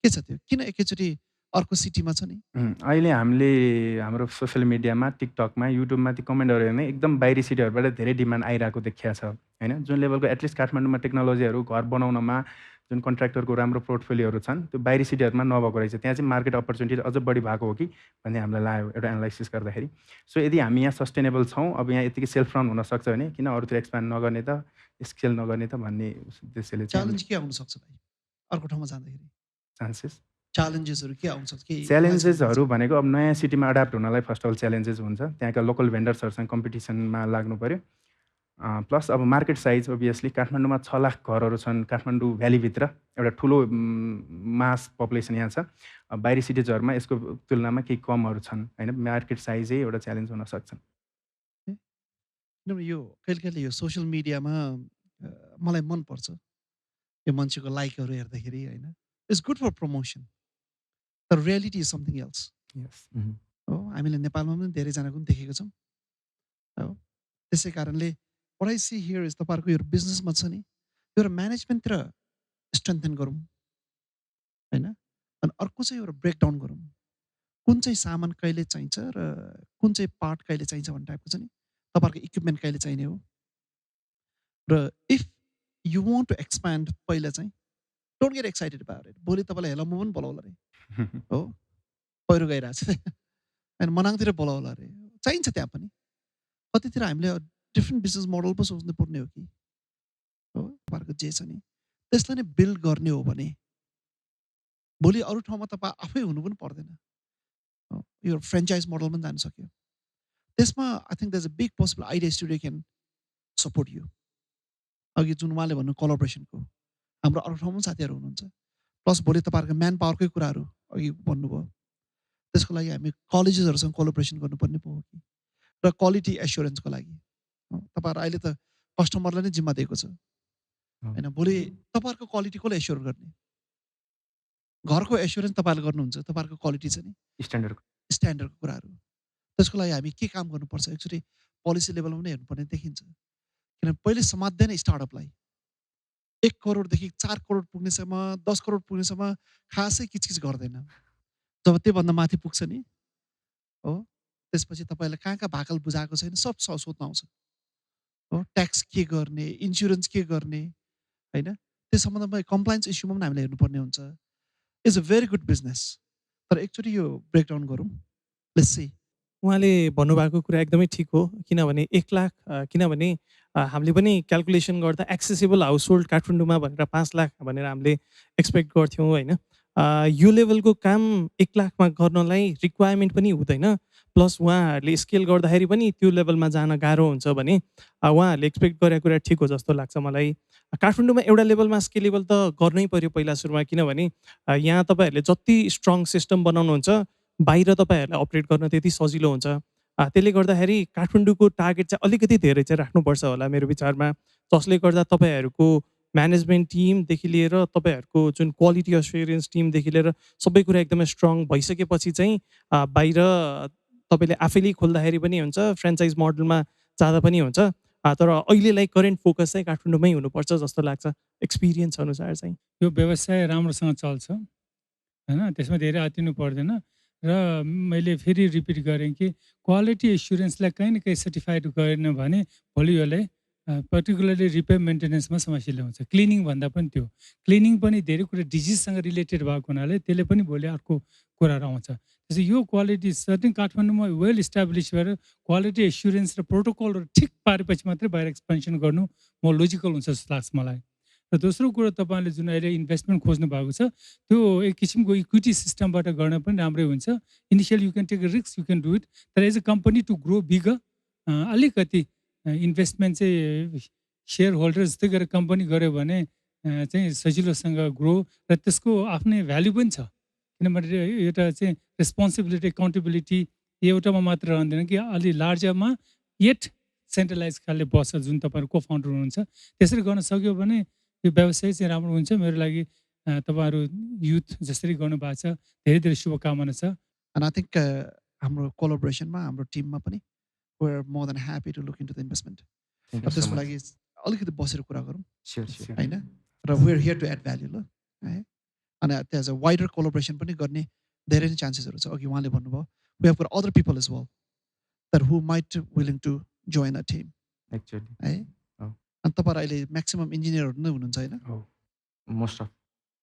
के छ त्यो? किन एकैचोटि अर्को सिटीमा छ नि? अहिले हामीले हाम्रो सोसियल मिडियामा टिकटकमा युट्युबमा ती कमेन्टहरू हेर्ने एकदम बाहिरी सिटीहरूबाट धेरै डिमान्ड आइरहेको देखिया छ होइन। जुन लेभलको एटलिस्ट काठमाडौँमा टेक्नोलोजीहरू घर बनाउनमा जुन कन्ट्र्याक्टरको राम्रो पोर्टफोलियोहरू छन् त्यो बाहिरी सिटीहरूमा नभएको रहेछ। त्यहाँ चाहिँ मार्केट अपर्च्युनिटी अझ बढी भएको हो कि भन्ने हामीलाई लाग्यो एउटा एनालाइसिस गर्दाखेरि। सो यदि हामी यहाँ सस्टेनेबल छौँ, अब यहाँ यतिकै सेल्फ रन हुनसक्छ भने किन अरूतिर एक्सप्यान्ड नगर्ने त, स्केल नगर्ने त भन्ने उद्देश्यले च्यालेन्ज के आउन सक्छ भाइ अर्को ठाउँमा जाँदाखेरि? चान्सेस च्यालेन्जेसहरू के आउँछ के च्यालेन्जेसहरू भनेको अब नयाँ सिटीमा एडाप्ट हुनलाई फर्स्ट अफ अल च्यालेन्जेस हुन्छ त्यहाँका लोकल भेन्डर्सहरूसँग कम्पिटिसनमा लाग्नु पऱ्यो प्लस अब मार्केट साइज ओभियसली काठमाडौँमा 6 लाख घरहरू छन् काठमाडौँ भ्यालीभित्र एउटा ठुलो मास पपुलेसन यहाँ छ बाहिरी सिटिजहरूमा यसको तुलनामा केही कमहरू छन् होइन मार्केट साइजै एउटा च्यालेन्ज हुन सक्छन् किनभने यो कहिले कहिले यो सोसियल मिडियामा मलाई मनपर्छ यो मान्छेको लाइकहरू हेर्दाखेरि होइन इट्स गुड फर प्रमोसन तर रियालिटी इज समथिङ एल्स हो हामीले नेपालमा पनि धेरैजनाको पनि देखेको छौँ हो त्यसै कारणले what I see here is तपाईँहरूको यो बिजनेसमा छ नि यो म्यानेजमेन्टतिर स्ट्रेन्थेन गरौँ होइन अनि अर्को चाहिँ एउटा ब्रेकडाउन गरौँ कुन चाहिँ सामान कहिले चाहिन्छ र कुन चाहिँ पार्ट कहिले चाहिन्छ भन्ने टाइपको छ नि तपाईँहरूको इक्विपमेन्ट कहिले चाहिने हो र if you want to expand पहिला चाहिँ don't get excited about it भोलि तपाईँलाई हेला म पनि बोलाउला अरे हो पहिरो गइरहेको छ होइन मनाङतिर बोलाउला अरे चाहिन्छ त्यहाँ पनि कतितिर हामीले डिफ्रेन्ट बिजनेस मोडल पो सोच्नु पर्ने हो कि हो तपाईँहरूको जे छ नि त्यसलाई नै बिल्ड गर्ने हो भने भोलि अरू ठाउँमा तपाईँ आफै हुनु पनि पर्दैन यो फ्रेन्चाइज मोडल पनि जान सक्यो त्यसमा I think there is a big possible idea studio can support you अघि जुन उहाँले भन्नु कोलाबोरेसनको हाम्रो अरू ठाउँमा साथीहरू हुनुहुन्छ प्लस भोलि तपाईँहरूको म्यान पावरकै कुराहरू अघि भन्नुभयो त्यसको लागि हामी कलेजेसहरूसँग कोलाबोरेसन गर्नुपर्ने पो हो कि र क्वालिटी एस्योरेन्सको लागि तपाईँहरू अहिले त कस्टमरलाई नै जिम्मा दिएको छ होइन भोलि तपाईँहरूको क्वालिटी कसले एस्योर गर्ने घरको एस्योरेन्स तपाईँहरूले गर्नुहुन्छ तपाईँहरूको क्वालिटी छ नि स्ट्यान्डर्डको कुराहरू त्यसको लागि हामी के काम गर्नुपर्छ एक्चुअली पोलिसी लेभलमा पनि हेर्नुपर्ने देखिन्छ किनभने पहिले समात्दैन स्टार्टअपलाई 1 करोडदेखि 4 करोड पुग्नेसम्म 10 करोड पुग्नेसम्म खासै किचकिच गर्दैन जब त्योभन्दा माथि पुग्छ नि हो त्यसपछि तपाईँलाई कहाँ कहाँ भाकल बुझाएको छैन सब सोध्न आउँछ हो ट्याक्स के गर्ने इन्सुरेन्स के गर्ने होइन त्यस सम्बन्धमा कम्प्लायन्स इस्युमा पनि हामीले हेर्नुपर्ने हुन्छ it's a very good business तर एकचोटि यो ब्रेकडाउन गरौँ लेट्स सी उहाँले भन्नुभएको कुरा एकदमै ठिक हो किनभने 1 लाख किनभने हामीले पनि क्यालकुलेसन गर्दा एक्सेसिबल हाउस होल्ड काठमाडौँमा भनेर 5 लाख भनेर हामीले एक्सपेक्ट गर्थ्यौँ होइन यो लेभलको काम 1 लाखमा गर्नलाई रिक्वायरमेन्ट पनि हुँदैन प्लस उहाँहरूले स्केल गर्दाखेरि पनि त्यो लेभलमा जान गाह्रो हुन्छ भने उहाँहरूले एक्सपेक्ट गरेको कुरा ठिक हो जस्तो लाग्छ मलाई काठमाडौँमा एउटा लेभलमा स्केलेबल त गर्नै पर्यो पहिला सुरुमा किनभने यहाँ तपाईँहरूले जति स्ट्रङ सिस्टम बनाउनुहुन्छ बाहिर तपाईँहरूलाई अपरेट गर्न त्यति सजिलो हुन्छ त्यसले गर्दाखेरि काठमाडौँको टार्गेट चाहिँ अलिकति धेरै चाहिँ राख्नुपर्छ होला मेरो विचारमा जसले गर्दा तपाईँहरूको म्यानेजमेन्ट टिमदेखि लिएर तपाईँहरूको जुन क्वालिटी एस्योरेन्स टिमदेखि लिएर सबै कुरा एकदमै स्ट्रङ भइसकेपछि चाहिँ बाहिर तपाईँले आफैले खोल्दाखेरि पनि हुन्छ फ्रेन्चाइज मोडलमा जाँदा पनि हुन्छ तर अहिलेलाई करेन्ट फोकस चाहिँ काठमाडौँमै हुनुपर्छ जस्तो लाग्छ एक्सपिरियन्स अनुसार चाहिँ यो व्यवसाय राम्रोसँग चल्छ होइन त्यसमा धेरै आतिनु पर्दैन र मैले फेरि रिपिट गरेँ कि क्वालिटी एस्युरेन्सलाई कहीँ न कहीँ सर्टिफाइड गरेन भने भोलि यसलाई पर्टिकुलरली रिपेयर मेन्टेनेन्समा समस्या ल्याउँछ क्लिनिङ भन्दा पनि त्यो क्लिनिङ पनि धेरै कुरा डिजिजसँग रिलेटेड भएको हुनाले त्यसले पनि भोलि अर्को कुराहरू आउँछ त्यसै यो क्वालिटी सर्टिन काठमाडौँमा वेल इस्टाब्लिस भएर क्वालिटी एस्युरेन्स र प्रोटोकलहरू ठिक पारेपछि मात्रै बाहिर एक्सपेन्सन गर्नु म लोजिकल हुन्छ जस्तो लाग्छ मलाई र दोस्रो कुरो तपाईँले जुन अहिले इन्भेस्टमेन्ट खोज्नु भएको छ त्यो एक किसिमको इक्विटी सिस्टमबाट गर्न पनि राम्रै हुन्छ initial you can take a risk you can do it तर as a company to grow bigger अलिकति इन्भेस्टमेन्ट चाहिँ सेयर होल्डर जस्तै गरेर कम्पनी गऱ्यो भने चाहिँ सजिलोसँग ग्रो र त्यसको आफ्नै भ्याल्यु पनि छ किनभने एउटा चाहिँ रेस्पोन्सिबिलिटी एकाउन्टेबिलिटी एउटामा मात्र रहँदैन कि अलि लार्जरमा येट सेन्ट्रलाइज खालले बस्छ जुन तपाईँहरू को फाउन्डर हुनुहुन्छ त्यसरी गर्न सक्यो भने यो व्यवसाय चाहिँ राम्रो हुन्छ मेरो लागि तपाईँहरू युथ जसरी गर्नुभएको छ धेरै धेरै शुभकामना छ एन्ड आई थिङ्क हाम्रो कोलाबोरेसनमा हाम्रो टिममा पनि we're more than happy to look into the investment. त्यसको लागि अलिकति बसेर कुरा गरौँ होइन र we're here to add value ल है अनि त्यहाँ वाइडर कोलाबोरेसन पनि गर्ने धेरै नै चान्सेसहरू छ अघि उहाँले भन्नुभयो we have got other people as well that who might willing to join a team actually है अनि तपाईँहरू अहिले म्याक्सिमम इन्जिनियरहरू नै हुनुहुन्छ होइन मोस्ट अफ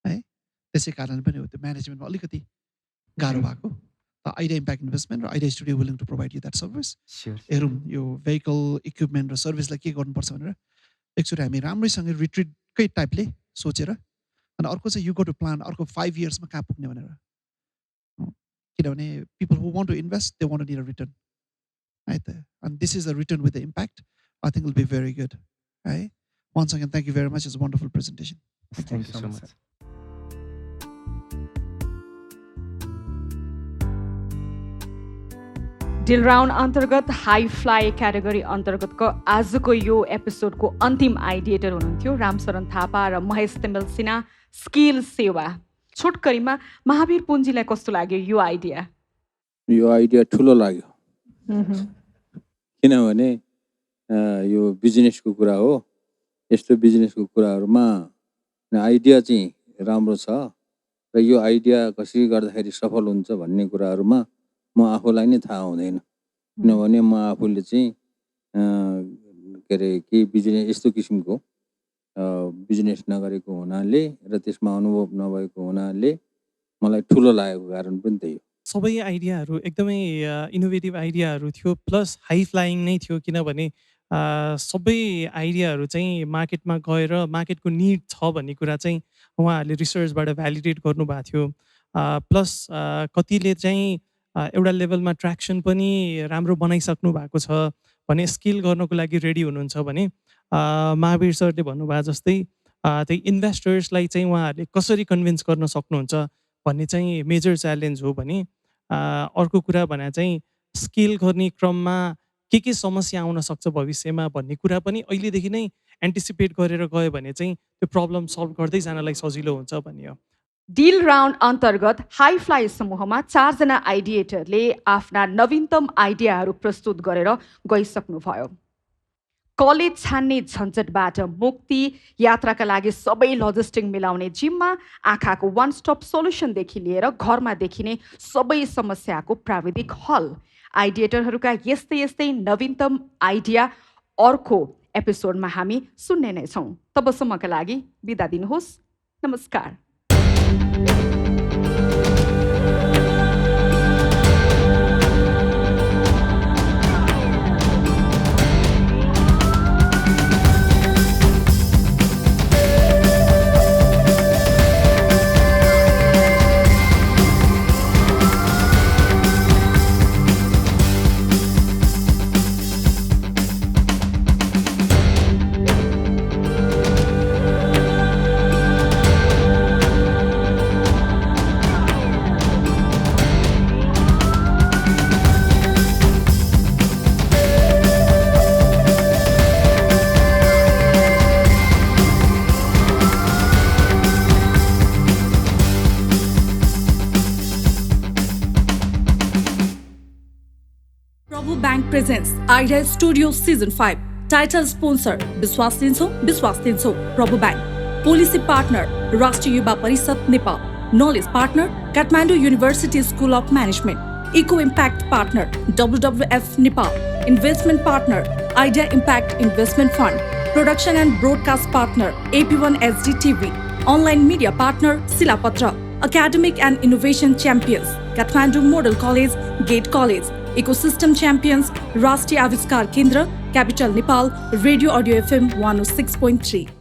है त्यसै कारण पनि हो त्यो म्यानेजमेन्टमा अलिकति गाह्रो भएको आइडिया इम्प्याक्ट इन्भेस्टमेन्ट र idea studio willing to provide you that service हेरौँ यो भेहिकल इक्विपमेन्ट र सर्भिसलाई के गर्नुपर्छ भनेर एकचोटि हामी राम्रैसँग रिट्रिटकै टाइपले सोचेर अनि अर्को चाहिँ यु गो टु प्लान अर्को 5 इयर्समा कहाँ पुग्ने भनेर किनभने people who want to invest they want to need a return है त अनि this is a return with the impact I think will be very good है once again thank you very much is a wonderful presentation thank you so much deal round अन्तर्गत high fly category अन्तर्गतको आजको यो एपिसोडको अन्तिम आइडिएटर हुनुहुन्थ्यो रामशरण थापा र Mahesh तिमेल Sinha skill सेवा। छोटकरीमा महावीर पुञ्जीलाई कस्तो लाग्यो यो आइडिया? यो आइडिया ठुलो लाग्यो किनभने यो बिजनेसको कुरा हो। यस्तो बिजनेसको कुराहरूमा आइडिया चाहिँ राम्रो छ र यो आइडिया कसरी गर्दाखेरि सफल हुन्छ भन्ने कुराहरूमा म आफूलाई नै थाहा हुँदैन किनभने म आफूले चाहिँ के अरे केही बिजनेस यस्तो किसिमको बिजनेस नगरेको हुनाले र त्यसमा अनुभव नभएको हुनाले मलाई ठुलो लागेको कारण पनि त्यही हो। सबै आइडियाहरू एकदमै इनोभेटिभ आइडियाहरू थियो प्लस हाई फ्लाइङ नै थियो किनभने सबै आइडियाहरू चाहिँ मार्केटमा गएर मार्केटको निड छ भन्ने कुरा चाहिँ उहाँहरूले रिसर्चबाट भ्यालिडेट गर्नुभएको थियो। प्लस कतिले चाहिँ एउटा लेभलमा ट्र्याक्सन पनि राम्रो बनाइसक्नु भएको छ भने स्किल गर्नको लागि रेडी हुनुहुन्छ भने महावीर सरले भन्नुभयो जस्तै त्यही इन्भेस्टर्सलाई चाहिँ उहाँहरूले कसरी कन्भिन्स गर्न सक्नुहुन्छ भन्ने चाहिँ मेजर च्यालेन्ज हो भने अर्को कुरा भने चाहिँ स्किल गर्ने क्रममा के समस्या आउन सक्छ भविष्यमा भन्ने कुरा पनि अहिलेदेखि नै एन्टिसिपेट गरेर गयो भने चाहिँ त्यो प्रब्लम सल्भ गर्दै जानलाई सजिलो हुन्छ भन्ने हो। डिल राउन्ड अन्तर्गत हाई फ्लाइ समूहमा 4 जना आइडिएटरले आफ्ना नवीनतम आइडियाहरू प्रस्तुत गरेर गइसक्नुभयो। कलेज छान्ने झन्झटबाट मुक्ति, यात्राका लागि सबै लजिस्टिक मिलाउने जिम्मा, आँखाको वान स्टप सोल्युसनदेखि लिएर घरमा देखिने सबै समस्याको प्राविधिक हल। आइडिएटरहरूका यस्तै यस्तै नवीनतम आइडिया अर्को एपिसोडमा हामी सुन्ने नै छौँ। तबसम्मका लागि बिदा दिनुहोस्। नमस्कार। Bank presents Idea Studio Season 5. Title sponsor विश्वास लिन्छौँ विश्वास दिन्छौँ प्रभु बैंक। Policy partner राष्ट्रिय युवा परिषद Nepal. Knowledge partner Kathmandu University School of Management. Eco Impact partner WWF Nepal. Investment partner Idea Impact Investment Fund. Production and broadcast partner AP1 SD TV. Online media partner Silapatra. Academic and innovation champions Kathmandu Model College, Gate College. Ecosystem champions Rashtriya Aviskar Kendra, Capital Nepal, Radio Audio FM 106.3.